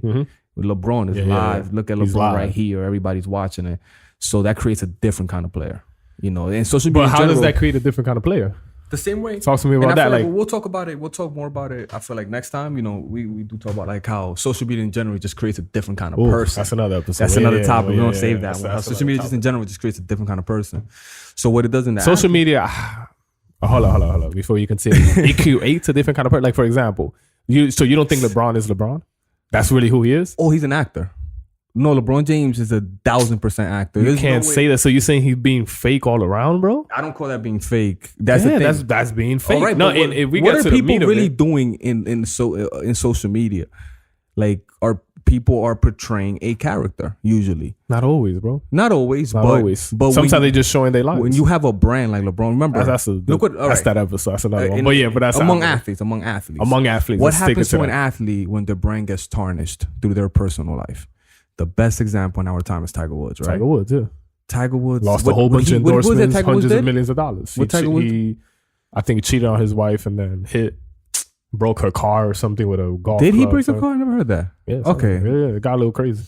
LeBron is live. Yeah. Look at LeBron right here. Everybody's watching it. So that creates a different kind of player. And social media. But how does that create a different kind of player? The same way. Talk to me about that. Like we'll talk about it. We'll talk more about it. I feel like next time, we do talk about like how social media in general just creates a different kind of person. That's another episode. That's another topic. We don't save that one. How social media just in general just creates a different kind of person. So what it does in that social media. Hold on. Before you continue, it creates a different kind of person. Like for example, you don't think LeBron is LeBron? That's really who he is? Oh, he's an actor. No, LeBron James is 1,000% actor. You can't say that. So you're saying he's being fake all around, bro? I don't call that being fake. That's the thing. That's being fake. All right, no, what are people really doing in social media? Like, people are portraying a character usually. Not always, bro. Not always. But sometimes they're just showing their lives. When you have a brand like LeBron, remember that's that episode. That's another one. But that's among athletes. What happens to an athlete when their brand gets tarnished through their personal life? The best example in our time is Tiger Woods, right? Tiger Woods, yeah. Tiger Woods lost a whole bunch of endorsements, hundreds of millions of dollars. I think he cheated on his wife and then broke her car or something with a golf. Did he break her car? I never heard that. Yeah. Okay. Yeah, it got a little crazy.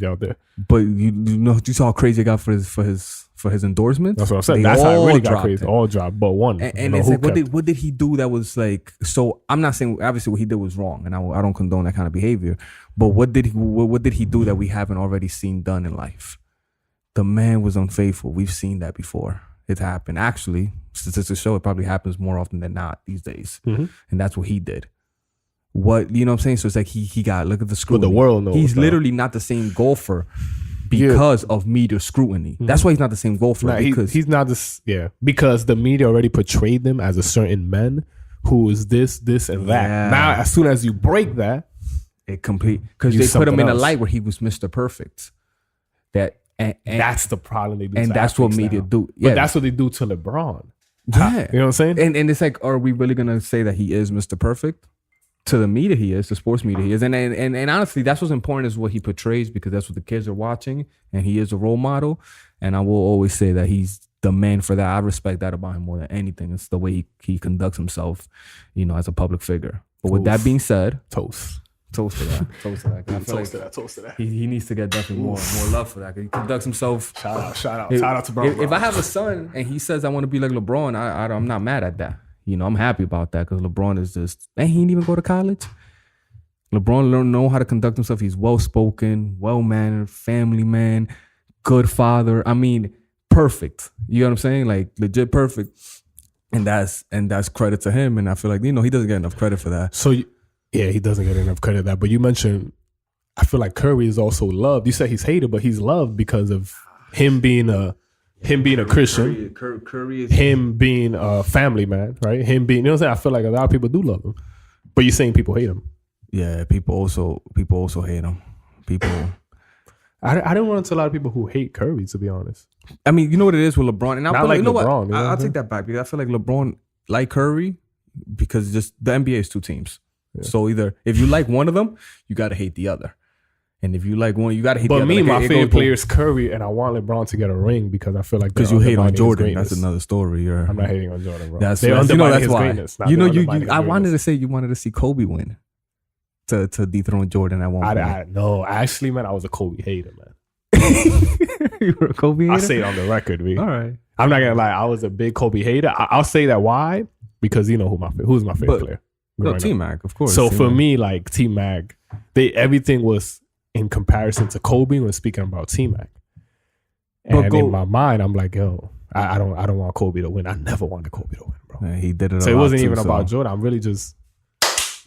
Out there. But you saw how crazy it got for his endorsements. That's what I'm saying. That's how it really got crazy. All dropped, but one. And it's like, what did he do that was like? So I'm not saying obviously what he did was wrong, and I don't condone that kind of behavior. But what did he do that we haven't already seen done in life? The man was unfaithful. We've seen that before. It happened. Actually, statistics show it probably happens more often than not these days. Mm-hmm. And that's what he did. What, you know what I'm saying? So it's like he got, look at the scrutiny. But the world knows. He's literally not the same golfer because of media scrutiny. Mm-hmm. That's why he's not the same golfer. Because he's not this, because the media already portrayed them as a certain man who is this, and that. Yeah. Now, as soon as you break that, it complete, because they put him in a light where he was Mr. Perfect. That And that's the problem they do. and to that's what athletes media now. do. But that's what they do to LeBron. Yeah. You know what I'm saying? And it's like, are we really gonna say that he is Mr. Perfect? To the media, he is. To sports media, he is. And honestly, that's what's important is what he portrays, because that's what the kids are watching, and he is a role model. And I will always say that he's the man for that. I respect that about him more than anything. It's the way he conducts himself, as a public figure. But with that being said, toast to that. Toast to that. I feel toast to that. He needs to get definitely more love for that. He conducts himself. Shout out to Bron. If I have a son and he says I want to be like LeBron, I'm not mad at that. I'm happy about that, because LeBron is just, and he didn't even go to college. LeBron know how to conduct himself. He's well-spoken, well-mannered, family man, good father. I mean, perfect. You know what I'm saying? Like, legit perfect. And that's credit to him. And I feel like, he doesn't get enough credit for that. So, he doesn't get enough credit for that. But you mentioned, I feel like Curry is also loved. You said he's hated, but he's loved because of him being a Christian, Curry is him being a family man, right? Him being, what I'm saying? I feel like a lot of people do love him, but you're saying people hate him. Yeah, people also hate him. I didn't run into a lot of people who hate Curry, to be honest. I mean, you know what it is with LeBron, and LeBron. What? I'll take that back, because I feel like LeBron like Curry because just the NBA is two teams. Yeah. So either if you like one of them, you gotta hate the other. And if you like one, you gotta hate the other. But me, my favorite player is Curry, and I want LeBron to get a ring because I feel like because you hate on Jordan. That's another story. I'm not hating on Jordan, bro. That's why. I wanted to say you wanted to see Kobe win to dethrone Jordan at one point. No, actually, man, I was a Kobe hater, man. You were a Kobe hater? I'll say it on the record, man. All right. I'm not gonna lie, I was a big Kobe hater. I'll say that why? Because who's my favorite player? No, T-Mac, of course. So for me, like T-Mac, everything was in comparison to Kobe when speaking about T-Mac. And in my mind, I'm like, yo, I don't want Kobe to win. I never wanted Kobe to win, bro. Yeah, he did it. So it wasn't even about Jordan. I'm really just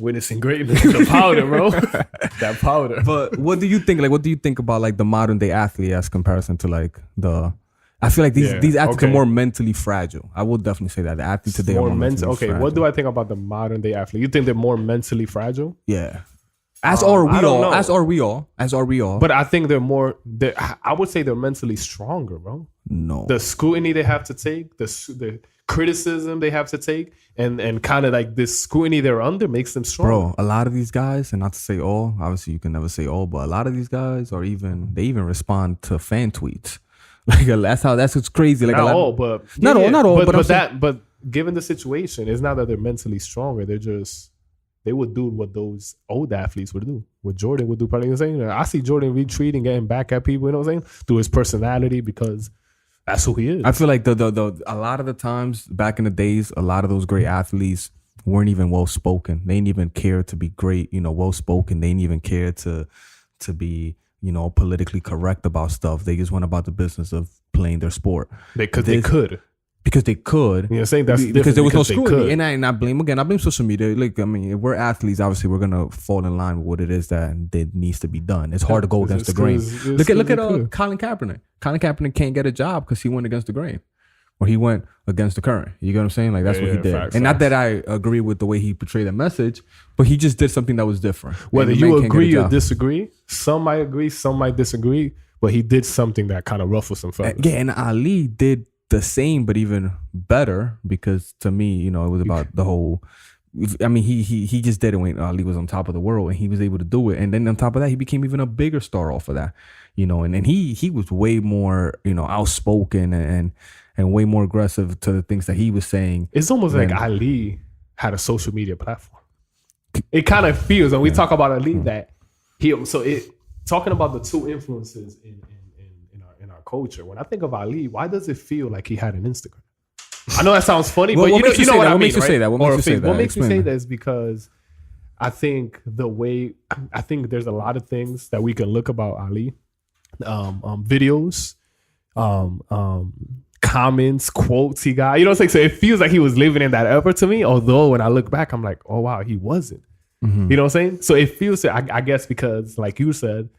witnessing greatness. The powder, bro. That powder. But what do you think? Like, what do you think about like the modern day athlete as comparison to like I feel like these athletes are more mentally fragile. I will definitely say that the athletes today are more mentally fragile. What do I think about the modern day athlete? You think they're more mentally fragile? Yeah. As are we all. But I think I would say they're mentally stronger, bro. No. The scrutiny they have to take, the criticism they have to take, and kind of like this scrutiny they're under makes them stronger. Bro, a lot of these guys, and not to say all, obviously you can never say all, but a lot of these guys they even respond to fan tweets. Like that's what's crazy. Like not all, but not all. But given the situation, it's not that they're mentally stronger. They would do what those old athletes would do. What Jordan would do, probably the same. I see Jordan retweeting, getting back at people, you know what I'm saying? Through his personality, because that's who he is. I feel like a lot of the times back in the days, a lot of those great athletes weren't even well spoken. They didn't even care to be great, well spoken. They didn't even care to be, politically correct about stuff. They just went about the business of playing their sport. They could. Because they could. You know, saying that's because there was no scrutiny. And I blame social media. Like, I mean, if we're athletes, obviously we're gonna fall in line with what it is that needs to be done. It's hard to go against the grain. Look at Colin Kaepernick. Colin Kaepernick can't get a job because he went against the grain. Or he went against the current. You get what I'm saying? Like, that's what he did. Facts. Not that I agree with the way he portrayed the message, but he just did something that was different. Whether you agree or disagree, some might agree, some might disagree, but he did something that kind of ruffled some feathers. Yeah, and Ali did the same, but even better, because to me, it was about the whole. I mean, he just did it when Ali was on top of the world, and he was able to do it. And then on top of that, he became even a bigger star off of that, And he was way more, outspoken and way more aggressive to the things that he was saying. It's almost like Ali had a social media platform. It kind of feels when we talk about Ali that talking about the two influences in our culture. When I think of Ali, why does it feel like he had an Instagram? I know that sounds funny, but you know what I mean, What makes you say that? What makes me say that is because I think there's a lot of things that we can look about Ali, videos, comments, quotes he got. You know what I'm saying? So it feels like he was living in that era to me. Although when I look back, I'm like, oh wow, he wasn't. Mm-hmm. You know what I'm saying? So it feels, I guess, because like you said,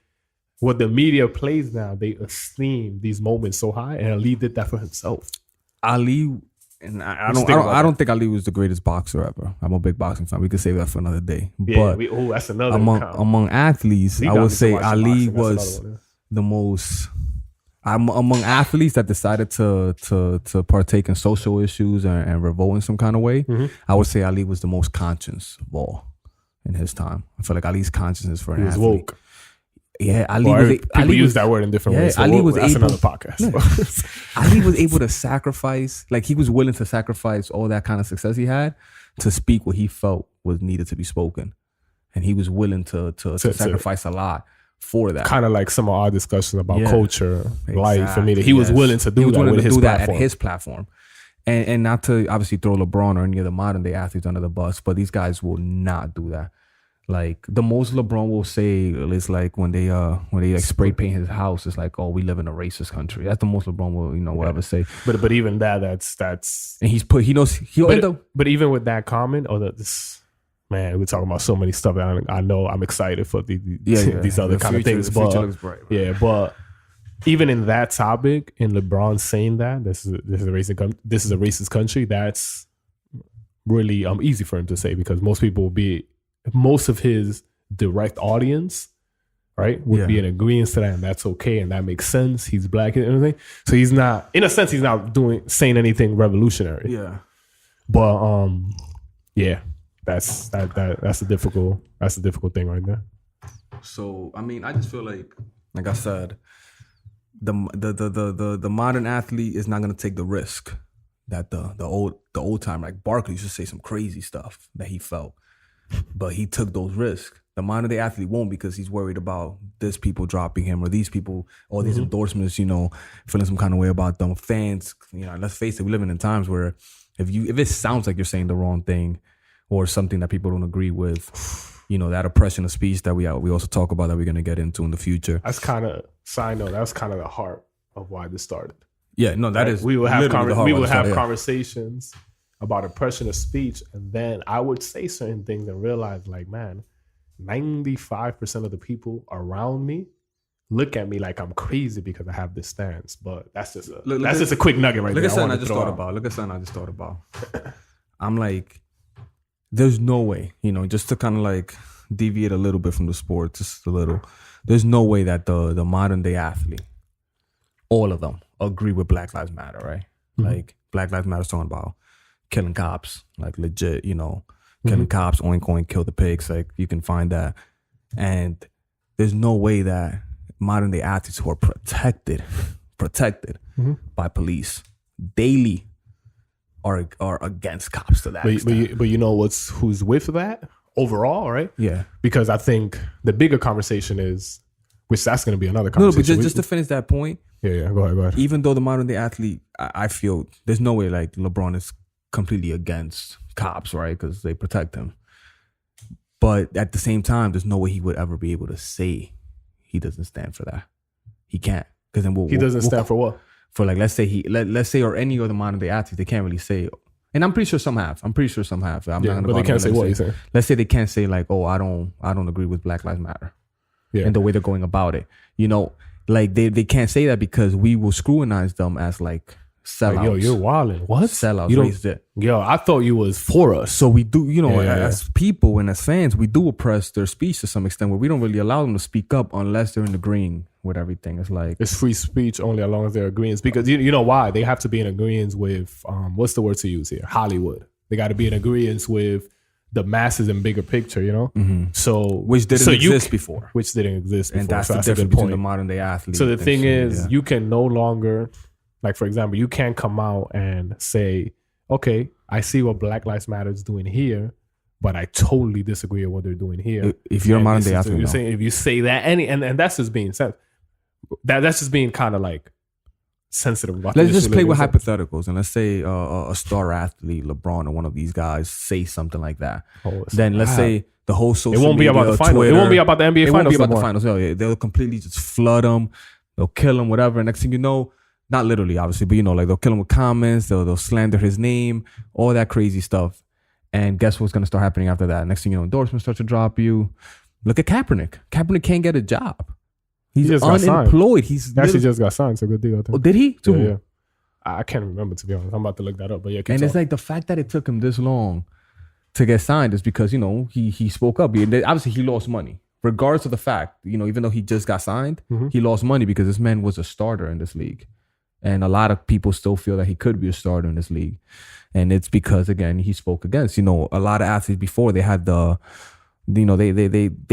what the media plays now, they esteem these moments so high, and Ali did that for himself. Ali, and I don't think Ali was the greatest boxer ever. I'm a big boxing fan. We could save that for another day. Yeah, but that's another among athletes, I would say Ali was the most. I'm among athletes that decided to partake in social issues and revolt in some kind of way. I would say Ali was the most conscious of all in his time. I feel like Ali's consciousness for an He was athlete. woke. Yeah, People use that word in different ways. So Ali was that's able, another podcast. Ali was able to sacrifice, like he was willing to sacrifice all that kind of success he had to speak what he felt was needed to be spoken, and he was willing to sacrifice a lot for that. Kind of like some of our discussions about culture, life, and media. He was Yes. willing to do He was that willing with to his do that platform. at his platform. And not to obviously throw LeBron or any of the modern day athletes under the bus, but these guys will not do that. Like the most LeBron will say is like when they like spray paint his house, it's like, oh, we live in a racist country. That's the most LeBron will ever say. But even that's And he knows he'll end up. But even with that comment, man, we're talking about so many stuff. I know I'm excited for these other kind of things. The future looks bright. Right? Yeah, but even in that topic, in LeBron saying that this is a racist country, that's really easy for him to say, because most of his direct audience, right, would be in agreement to that, and that's okay, and that makes sense. He's black and everything, so he's not, in a sense, he's not saying anything revolutionary. Yeah, but yeah, that's a difficult thing right there. So I mean, I just feel like I said, the modern athlete is not going to take the risk that the old time, like Barkley used to say some crazy stuff that he felt, but he took those risks. The modern day athlete won't, because he's worried about this people dropping him, or these people, all these endorsements, feeling some kind of way about them. Fans, let's face it, we're living in times where if it sounds like you're saying the wrong thing or something that people don't agree with, that oppression of speech that we also talk about, that we're going to get into in the future. That's kind of, side note, that's kind of the heart of why this started. Yeah, no, that is. We will have have conversations about oppression of speech, and then I would say certain things and realize, like, man, 95% of the people around me look at me like I'm crazy because I have this stance. But that's just a quick nugget right there. Look at something I just thought about. I'm like, there's no way, just to kind of like deviate a little bit from the sport, just a little. There's no way that the modern day athlete, all of them, agree with Black Lives Matter, right? Like Black Lives Matter is talking about killing cops, like legit, killing cops, oink oink, kill the pigs. Like you can find that, and there's no way that modern day athletes who are protected by police daily are against cops to that extent. But you know who's with that overall, right? Yeah, because I think the bigger conversation is, which that's going to be another no, conversation. but just to finish that point. Yeah, go ahead. Even though the modern day athlete, I feel there's no way like LeBron is completely against cops, right? Because they protect him. But at the same time, there's no way he would ever be able to say he doesn't stand for that. He can't, because then he doesn't stand for what? For like, let's say, or any other modern day athlete, they can't really say. And I'm pretty sure some have. I'm not gonna. But they can't say what you say. Let's say they can't say like, oh, I don't agree with Black Lives Matter. Yeah. And the way they're going about it, like they can't say that, because we will scrutinize them as like sellouts. Like, yo, you're wilding. What? Sellouts. You don't, yo, I thought you was for us. So we do, as people and as fans, we do oppress their speech to some extent, where we don't really allow them to speak up unless they're in agreeing with everything. It's like, it's free speech only as long as they're agreeing. Because you know why? They have to be in agreement with what's the word to use here? Hollywood. They got to be in agreement with the masses and bigger picture, So which didn't exist before. Which didn't exist before. And that's so the difference between the modern day athlete. So the thing is, you can no longer, like, for example, you can't come out and say, okay, I see what Black Lives Matter is doing here, but I totally disagree with what they're doing here. If you're a modern day athlete, if you say that, and that's just being said, that's just being kind of like sensitive about. Let's just play with hypotheticals, and let's say a star athlete, LeBron, or one of these guys say something like that. Then let's say the whole social it won't be about the finals. Twitter, it won't be about the NBA finals. It won't be about the finals. Yeah, they'll completely just flood them. They'll kill him, whatever. Next thing you know, not literally, obviously, but like they'll kill him with comments. They'll slander his name, all that crazy stuff. And guess what's going to start happening after that? Next thing you know, endorsements start to drop you. Look at Kaepernick. Kaepernick can't get a job. He's just unemployed. He actually just got signed. So good deal. I think. Oh, did he? Yeah. I can't remember, to be honest. I'm about to look that up. But yeah, and it's like the fact that it took him this long to get signed is because he spoke up. Obviously, he lost money regardless of the fact, even though he just got signed, he lost money because this man was a starter in this league. And a lot of people still feel that he could be a starter in this league. And it's because, again, he spoke against, a lot of athletes before they had they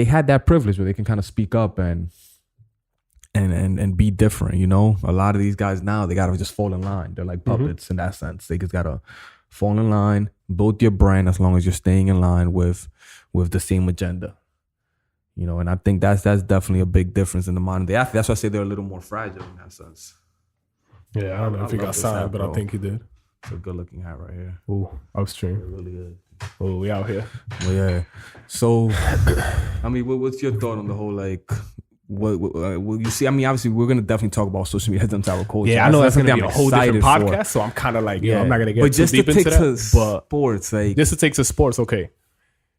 had that privilege where they can kind of speak up and be different, A lot of these guys now, they got to just fall in line. They're like puppets in that sense. They just got to fall in line, build your brand as long as you're staying in line with the same agenda. And I think that's definitely a big difference in the modern day athlete. That's why I say they're a little more fragile in that sense. Yeah, I don't know if he got signed, but I think he did. It's a good looking hat right here. Ooh, upstream. It really is. Oh, we out here. Well, yeah. So, I mean, what's your thought on the whole, like, what you see? I mean, obviously, we're gonna definitely talk about social media and our culture. Yeah, I know that's gonna be a whole different excited podcast. for. So I'm kind of like, I'm not gonna get too just deep to into take that. to But sports, like, just to take to sports, okay.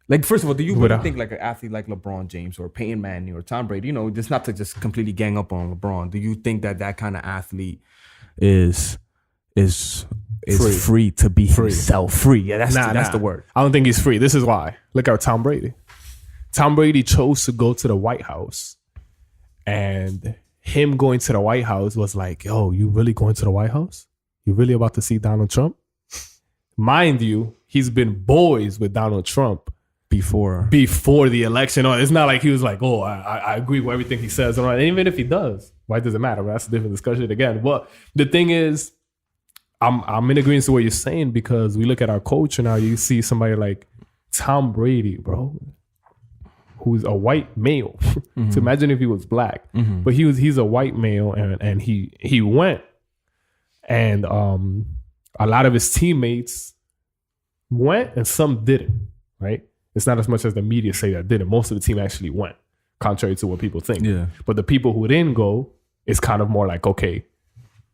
Like, first of all, do you really think like an athlete like LeBron James or Peyton Manning or Tom Brady, just not to just completely gang up on LeBron, do you think that kind of athlete is free to be himself? Free. Yeah, that's the word. I don't think he's free. This is why. Look at Tom Brady. Tom Brady chose to go to the White House, and him going to the White House was like, yo, you really going to the White House? You really about to see Donald Trump? Mind you, he's been boys with Donald Trump before the election. It's not like he was like, oh, I agree with everything he says. And even if he does, why does it matter? That's a different discussion again. But the thing is, I'm in agreement with what you're saying, because we look at our culture now. You see somebody like Tom Brady, bro, who's a white male. So imagine if he was black, but he's a white male, and he went, and a lot of his teammates went, and some didn't. Right? It's not as much as the media say that didn't. Most of the team actually went, contrary to what people think. Yeah. But the people who didn't go, it's kind of more like, okay,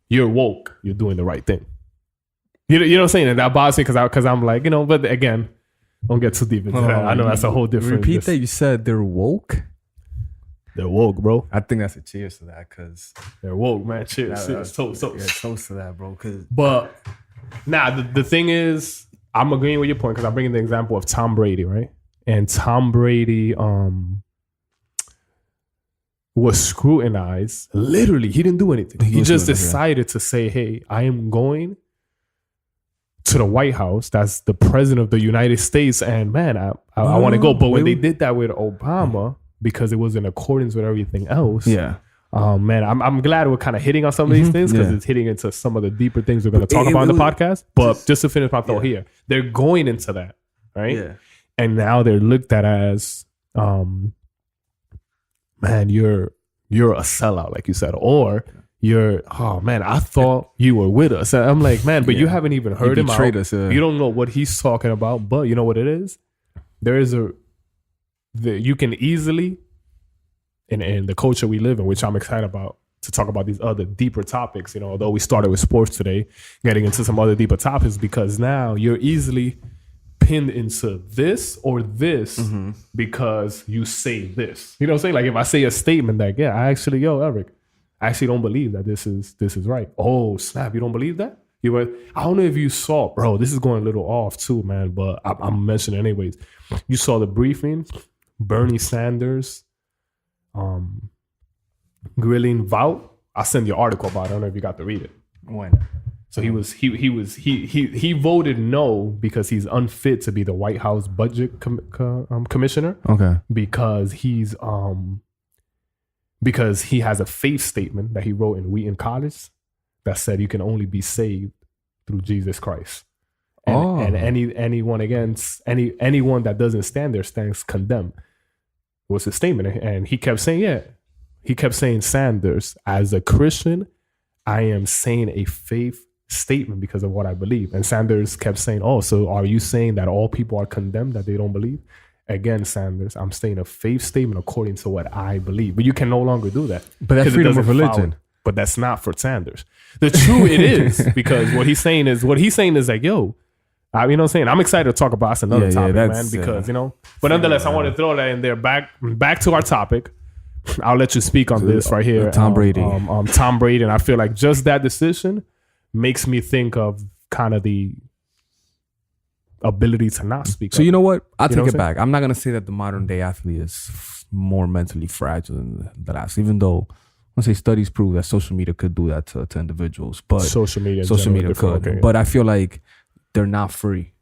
you're woke, you're doing the right thing. You know what I'm saying? And that bothers me because I'm like, but again, don't get too deep into that. I know that's a whole different. Repeat that. You said they're woke? They're woke, bro. I think that's a cheers to that, because they're woke, man. Cheers. Toast. Yeah, toast to that, bro. But the thing is, I'm agreeing with your point, because I'm bringing the example of Tom Brady, right? And Tom Brady was scrutinized. Literally, he didn't do anything. He just decided to say, hey, I am going to the White House. That's the president of the United States. And man, I want to go. But when they did that with Obama, because it was in accordance with everything else. Yeah. Man, I'm glad we're kind of hitting on some of these things, because it's hitting into some of the deeper things we're going to talk about in the podcast. But just to finish my thought here, they're going into that, right? Yeah. And now they're looked at as, man, you're a sellout, like you said, or you're, oh man, I thought you were with us. And I'm like, man, but you haven't even heard him out. Us, You don't know what he's talking about, but you know what it is? There is you can easily, in the culture we live in, which I'm excited about, to talk about these other deeper topics, although we started with sports today, getting into some other deeper topics, because now you're easily pinned into this or this because you say this. You know what I'm saying? Like if I say a statement that, Eric, I actually don't believe that this is right. Oh, snap, you don't believe that? I don't know if you saw, bro, this is going a little off too, man, but I'm mentioning anyways. You saw the briefing, Bernie Sanders, grilling Vout. I'll send you an article about it. I don't know if you got to read it. When? So he voted no because he's unfit to be the White House budget commissioner. Okay. Because he has a faith statement that he wrote in Wheaton College that said you can only be saved through Jesus Christ. And anyone that doesn't stand there stands condemned. Was his statement. And he kept saying, Sanders, as a Christian, I am saying a faith statement because of what I believe. And Sanders kept saying, oh, so are you saying that all people are condemned, that they don't believe? Again, Sanders, I'm saying a faith statement according to what I believe. But you can no longer do that. But that's freedom of religion. But that's not for Sanders. The truth it is, because what he's saying is like, yo, you know what I'm saying? I'm excited to talk about another topic, man, because, but nonetheless, I want to throw that in there. Back to our topic. I'll let you speak on this right here. Tom Brady. Tom Brady. And I feel like just that decision makes me think of kind of the ability to not speak So up. you know what? I'll You know take what it I'm back. I'm not gonna say that the modern day athlete is more mentally fragile than the last, even though I say studies prove that social media could do that to individuals. But social media could. okay. But I feel like they're not free.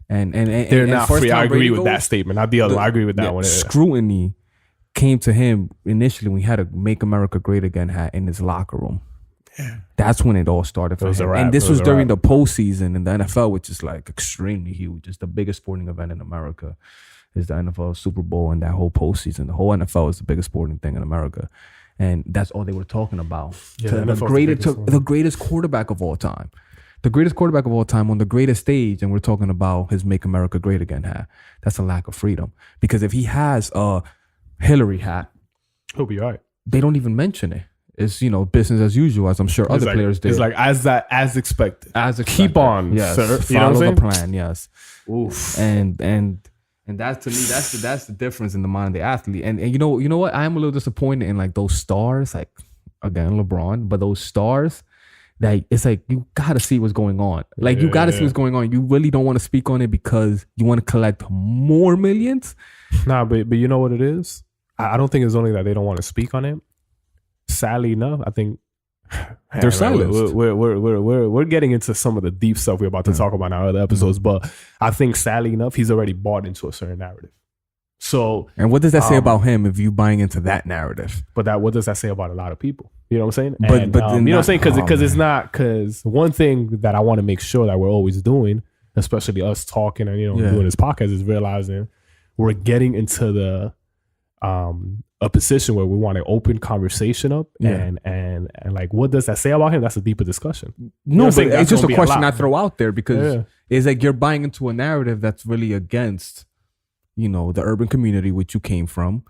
And They're not first free. time I agree Brady with goes, that statement. Not the other one. I agree with that one. Scrutiny came to him initially when he had a Make America Great Again hat in his locker room. Yeah. That's when it all started for him. And this was during the postseason in the NFL, which is like extremely huge. It's the biggest sporting event in America. Is the NFL Super Bowl and that whole postseason. The whole NFL is the biggest sporting thing in America. And that's all they were talking about. Yeah, the greatest quarterback of all time. The greatest quarterback of all time on the greatest stage, and we're talking about his Make America Great Again hat. That's a lack of freedom. Because if he has a Hillary hat, he'll be all right. They don't even mention it. It's, business as usual, as I'm sure other players did. It's like as expected. As expected. Keep on, yes. sir. Follow the plan, yes. Oof. And that's, to me, that's the difference in the modern day athlete. And you know what? I am a little disappointed in like those stars, like again LeBron, but those stars that it's like you gotta see what's going on. Like you gotta see what's going on. You really don't want to speak on it because you want to collect more millions. Nah, but you know what it is? I don't think it's only that they don't want to speak on it. Sadly enough, I think they're silenced. We're getting into some of the deep stuff we're about to talk about in our other episodes, but I think sadly enough, he's already bought into a certain narrative. So, and what does that say about him if you buying into that narrative? But what does that say about a lot of people? You know what I'm saying? But you know what I'm saying? Because one thing that I want to make sure that we're always doing, especially us talking and doing this podcast, is realizing we're getting into the a position where we want to open conversation up and like, what does that say about him? That's a deeper discussion. No, but it's just a question I throw out there because it's like you're buying into a narrative that's really against, the urban community which you came from.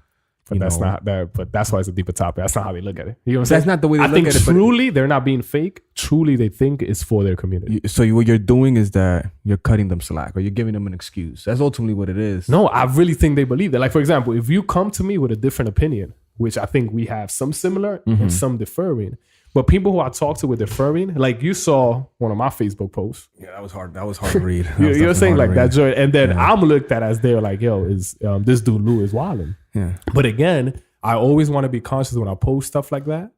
But that's not that. But that's why it's a deeper topic. That's not how they look at it. You know what I'm saying? That's not the way they look at it. Truly, they're not being fake. Truly, they think it's for their community. So what you're doing is that you're cutting them slack, or you're giving them an excuse. That's ultimately what it is. No, I really think they believe that. Like, for example, if you come to me with a different opinion, which I think we have some similar and some differing, but people who I talk to with differing, like you saw one of my Facebook posts. Yeah, that was hard. That was hard to read. You're saying like that, joy, and then I'm looked at as they're like, yo, is this dude Lou is wilding. Yeah. But again, I always want to be conscious when I post stuff like that.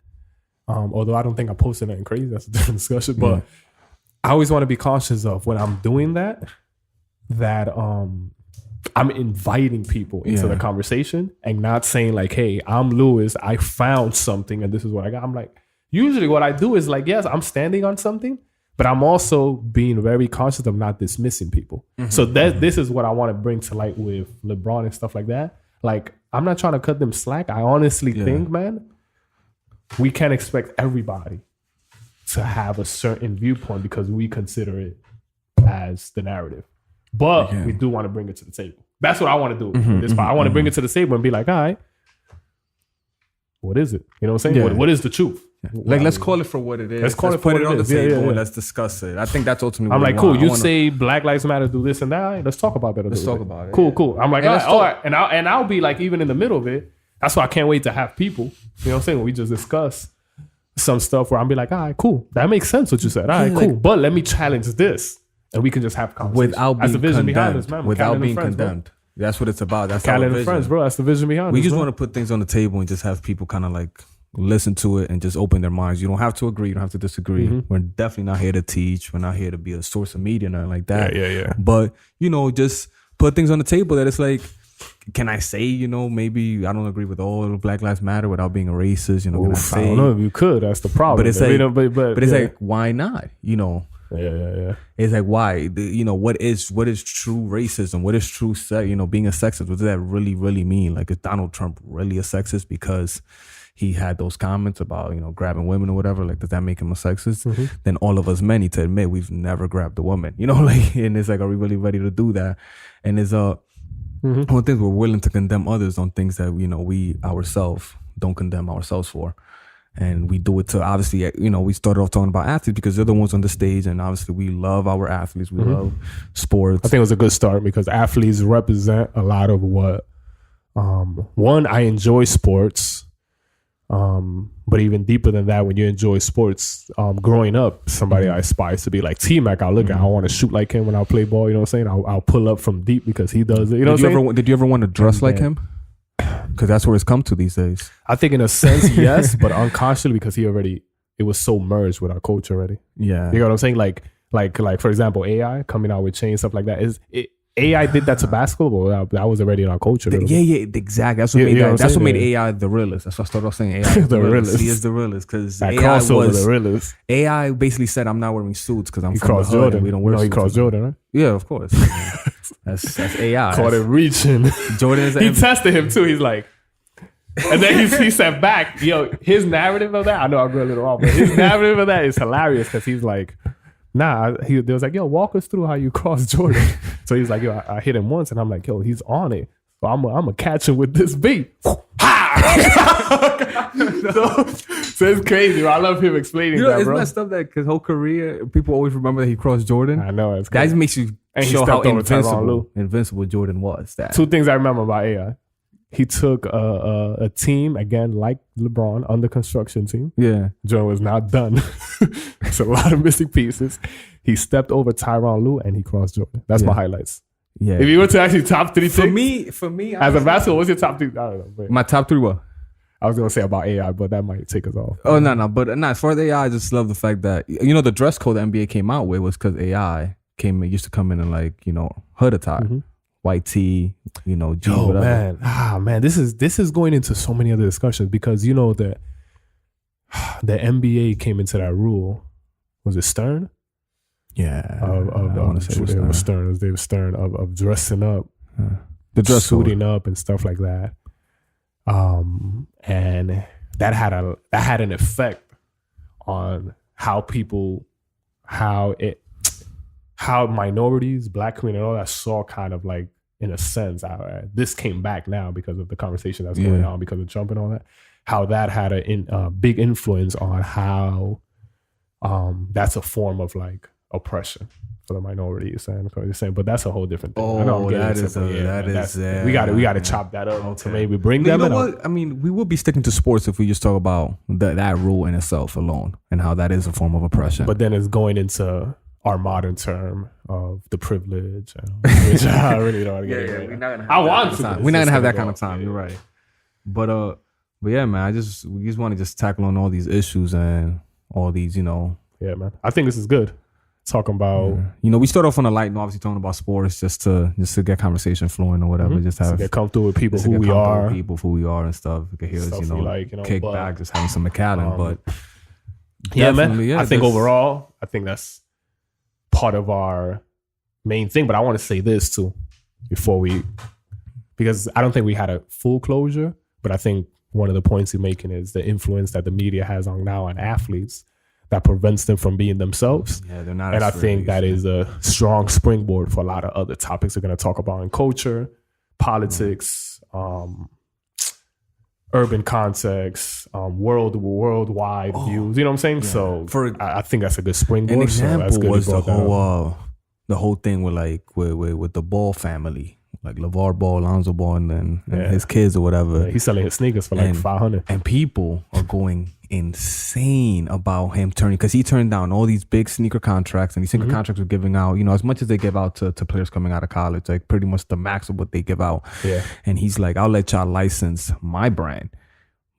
Although I don't think I posted anything crazy. That's a different discussion. But I always want to be cautious of when I'm doing that I'm inviting people into the conversation and not saying like, hey, I'm Lewis. I found something and this is what I got. I'm like, usually what I do is like, yes, I'm standing on something, but I'm also being very conscious of not dismissing people. So this is what I want to bring to light with LeBron and stuff like that. Like, I'm not trying to cut them slack. I honestly think, man, we can't expect everybody to have a certain viewpoint because we consider it as the narrative. But we do want to bring it to the table. That's what I want to do with this part. I want to bring it to the table and be like, all right, what is it? You know what I'm saying? What is the truth? Like, let's call it for what it is. Let's call it put for it what on it the is. table and let's discuss it. I think that's ultimately I'm what like, we want. cool. You say Black Lives Matter, do this and that. All right, let's talk about that. Let's talk about it. Cool. I'm like, all right. And I'll be like, even in the middle of it. That's why I can't wait to have people. You know what I'm saying? When we just discuss some stuff where I'll be like, all right, cool. That makes sense what you said. All right, cool. But let me challenge this. And we can just have conversation. Without being condemned. Without being condemned. That's what it's about. That's Macallan and friends, bro. That's the vision behind it. We just want to put things on the table and just have people kind of like listen to it and just open their minds. You don't have to agree. You don't have to disagree. We're definitely not here to teach. We're not here to be a source of media or nothing like that. Yeah. But, just put things on the table that it's like, can I say, maybe I don't agree with all Black Lives Matter without being a racist? Can I say? I don't know if you could. That's the problem. But it's like, but it's like, why not? Yeah. It's like, why? What is true racism? What is true being a sexist? What does that really, really mean? Like, is Donald Trump really a sexist because he had those comments about, grabbing women or whatever? Like, does that make him a sexist? Then all of us men need to admit we've never grabbed a woman. And it's like, are we really ready to do that? And it's one thing, we're willing to condemn others on things that, we ourselves don't condemn ourselves for. And we do it to, obviously, we started off talking about athletes because they're the ones on the stage. And obviously we love our athletes. We love sports. I think it was a good start because athletes represent a lot of what, one, I enjoy sports. But even deeper than that, when you enjoy sports, growing up, somebody I aspire to be like T-Mac. I look at, I want to shoot like him when I play ball. You know what I'm saying? I'll pull up from deep because he does it. You know what I'm saying? Did you ever want to dress like him? Because that's where it's come to these days. I think in a sense, yes, but unconsciously because it was so merged with our culture already. Yeah. You know what I'm saying? Like for example, AI coming out with chains, stuff like that. AI did that to basketball. That was already in our culture. Yeah, exactly. That's what made AI the realest. That's what I started off saying. AI the realest. He is the realest because that AI crossover was the realest. AI basically said, "I'm not wearing suits because I'm from the hood Jordan. and we don't wear suits." He crossed Jordan, right? Yeah, of course. that's AI. Caught him reaching. Jordan is he tested him too. He's like, and then he said back, yo, his narrative of that. I know I'm going a little off, but his narrative of that is hilarious because he's like. Nah, they was like, yo, walk us through how you cross Jordan. So he's like, yo, I hit him once, and I'm like, yo, he's on it. So I'm gonna catch him with this beat. so it's crazy. Bro. I love him explaining that, it's bro. messed up that his whole career, people always remember that he crossed Jordan. I know it's crazy. That makes you show how invincible Jordan was. That 2 things I remember about AI. He took a team, again, like LeBron, under construction team. Yeah. Jordan was not done. It's a lot of missing pieces. He stepped over Tyronn Lue and he crossed Jordan. That's my highlights. Yeah. If you were to actually top 3 things. For me, as a basketball, what's your top 3? I don't know. But my top 3 what? I was going to say about AI, but that might take us off. Oh, no. But as far as AI, I just love the fact that, the dress code the NBA came out with was because AI used to come in and hood attire. Mm-hmm. White tee, jeans, whatever. Man, this is going into so many other discussions because that the NBA came into that rule. Was it Stern? Yeah, I want to say it was Stern. They were Stern of dressing up, the dress suiting up and stuff like that. And that had an effect on how minorities, black community, and all that saw kind of like. In a sense, this came back now because of the conversation that's going on because of Trump and all that. How that had a big influence on how that's a form of like oppression for the minorities, but that's a whole different thing. I know we got to chop that up to maybe bring them in. What? I mean, we will be sticking to sports if we just talk about that rule in itself alone and how that is a form of oppression. But then it's going into our modern term of the privilege, which I really don't want to get into. We're not gonna have that kind of time. You're right. But yeah, man. We just want to just tackle on all these issues and all these, Yeah, man. I think this is good. Talking about, we start off on a light note, obviously talking about sports, just to get conversation flowing or whatever. Just have get comfortable with people who we are, and stuff. We can hear us, kick back, just having some Macallan. But yeah, man. Yeah, I think overall, that's part of our main thing. But I want to say this too because I don't think we had a full closure, but I think one of the points you're making is the influence that the media has on athletes that prevents them from being themselves. Yeah, they're not. And I think that is a strong springboard for a lot of other topics we're going to talk about in culture, politics, urban context, worldwide views. You know what I'm saying? Yeah. So I think that's a good springboard. An example was the the whole thing with the Ball family, like LeVar Ball, Lonzo Ball, and his kids or whatever. Yeah, he's selling his sneakers for like $500, and people are going insane about him because he turned down all these big sneaker contracts, and these sneaker contracts were giving out, as much as they give out to players coming out of college, like pretty much the max of what they give out. Yeah. And he's like, I'll let y'all license my brand,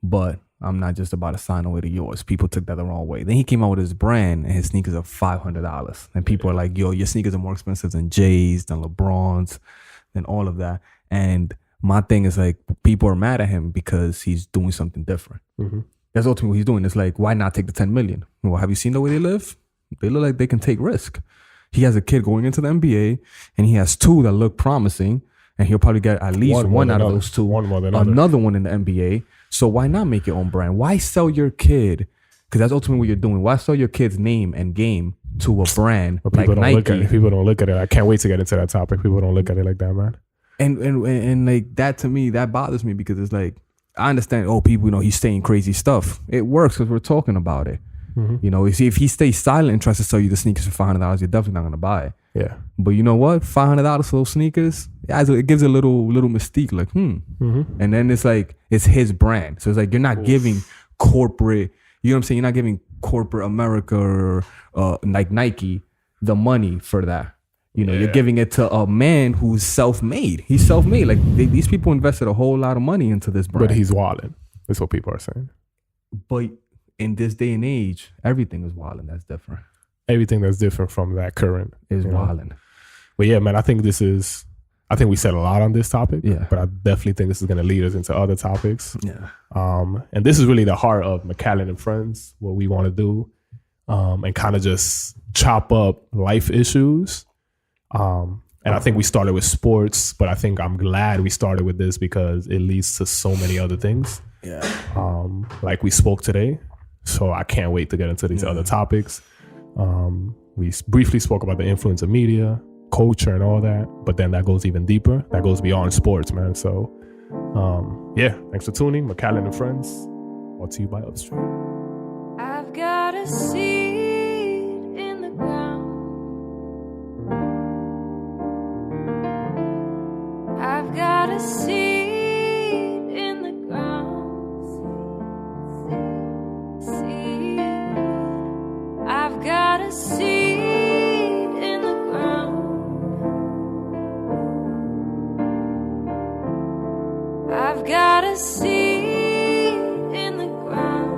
but I'm not just about to sign away to yours. People took that the wrong way. Then he came out with his brand, and his sneakers are $500, and people are like, yo, your sneakers are more expensive than Jay's, than LeBron's, than all of that. And my thing is like, people are mad at him because he's doing something different. That's ultimately what he's doing. It's like, why not take the $10 million? Well, have you seen the way they live? They look like they can take risk. He has a kid going into the NBA, and he has 2 that look promising, and he'll probably get at least one out of those 2. One more than another one in the NBA. So why not make your own brand? Why sell your kid? Because that's ultimately what you're doing. Why sell your kid's name and game to a brand like Nike? People don't look at it. I can't wait to get into that topic. People don't look at it like that, man. And like that, to me, that bothers me because it's like, I understand, people, he's saying crazy stuff. It works because we're talking about it. You see, if he stays silent and tries to sell you the sneakers for $500, you're definitely not going to buy it. Yeah. But you know what? $500 for those sneakers, it gives a little mystique, like, And then it's like, it's his brand. So it's like, you're not giving corporate. You know what I'm saying? You're not giving corporate America or like Nike the money for that. You know, you're giving it to a man who's self-made. He's self-made. Like these people invested a whole lot of money into this brand. But he's wilding. That's what people are saying. But in this day and age, everything is wilding. That's different. Everything that's different from that current Is wilding. But yeah, man, I think we said a lot on this topic. Yeah. But I definitely think this is going to lead us into other topics. Yeah. And this is really the heart of Macallan and Friends, what we want to do, and kind of just chop up life issues. And I think we started with sports, but I think I'm glad we started with this because it leads to so many other things. Yeah. Like we spoke today. So I can't wait to get into these other topics. We briefly spoke about the influence of media, culture, and all that, but then that goes even deeper. That goes beyond sports, man. So, thanks for tuning. Macallan and Friends, brought to you by Upstream. I've got a seed in the ground. I've got a seed in the ground. Seed. I've got a seed in the ground. I've got a seed in the ground.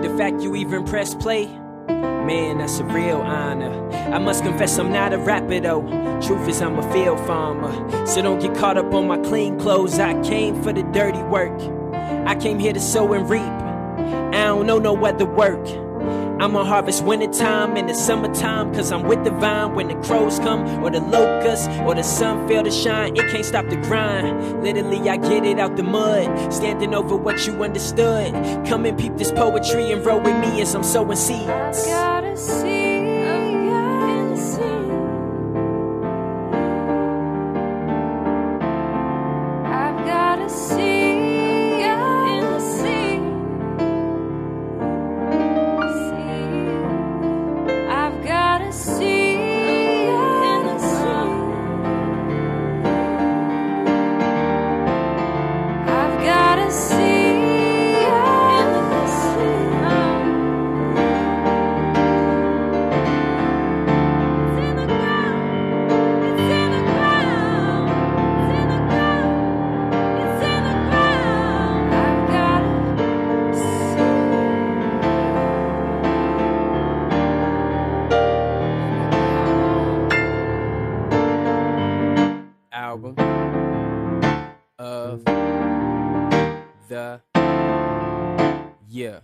The fact you even press play, man, that's a real honor. I must confess I'm not a rapper though. Truth is I'm a field farmer. So don't get caught up on my clean clothes. I came for the dirty work. I came here to sow and reap. I don't know no other work. I'ma harvest wintertime in the summertime, cause I'm with the vine. When the crows come, or the locusts, or the sun fail to shine, it can't stop the grind. Literally I get it out the mud, standing over what you understood. Come and peep this poetry and roll with me as I'm sowing seeds. I've got a seed. I've got a seed. I've got a seed. I've got a seed in the sun. I've got a seed in the sun. It's in the ground. It's in the ground. It's in the ground. It's in the ground. I've got a seed. Album of the year.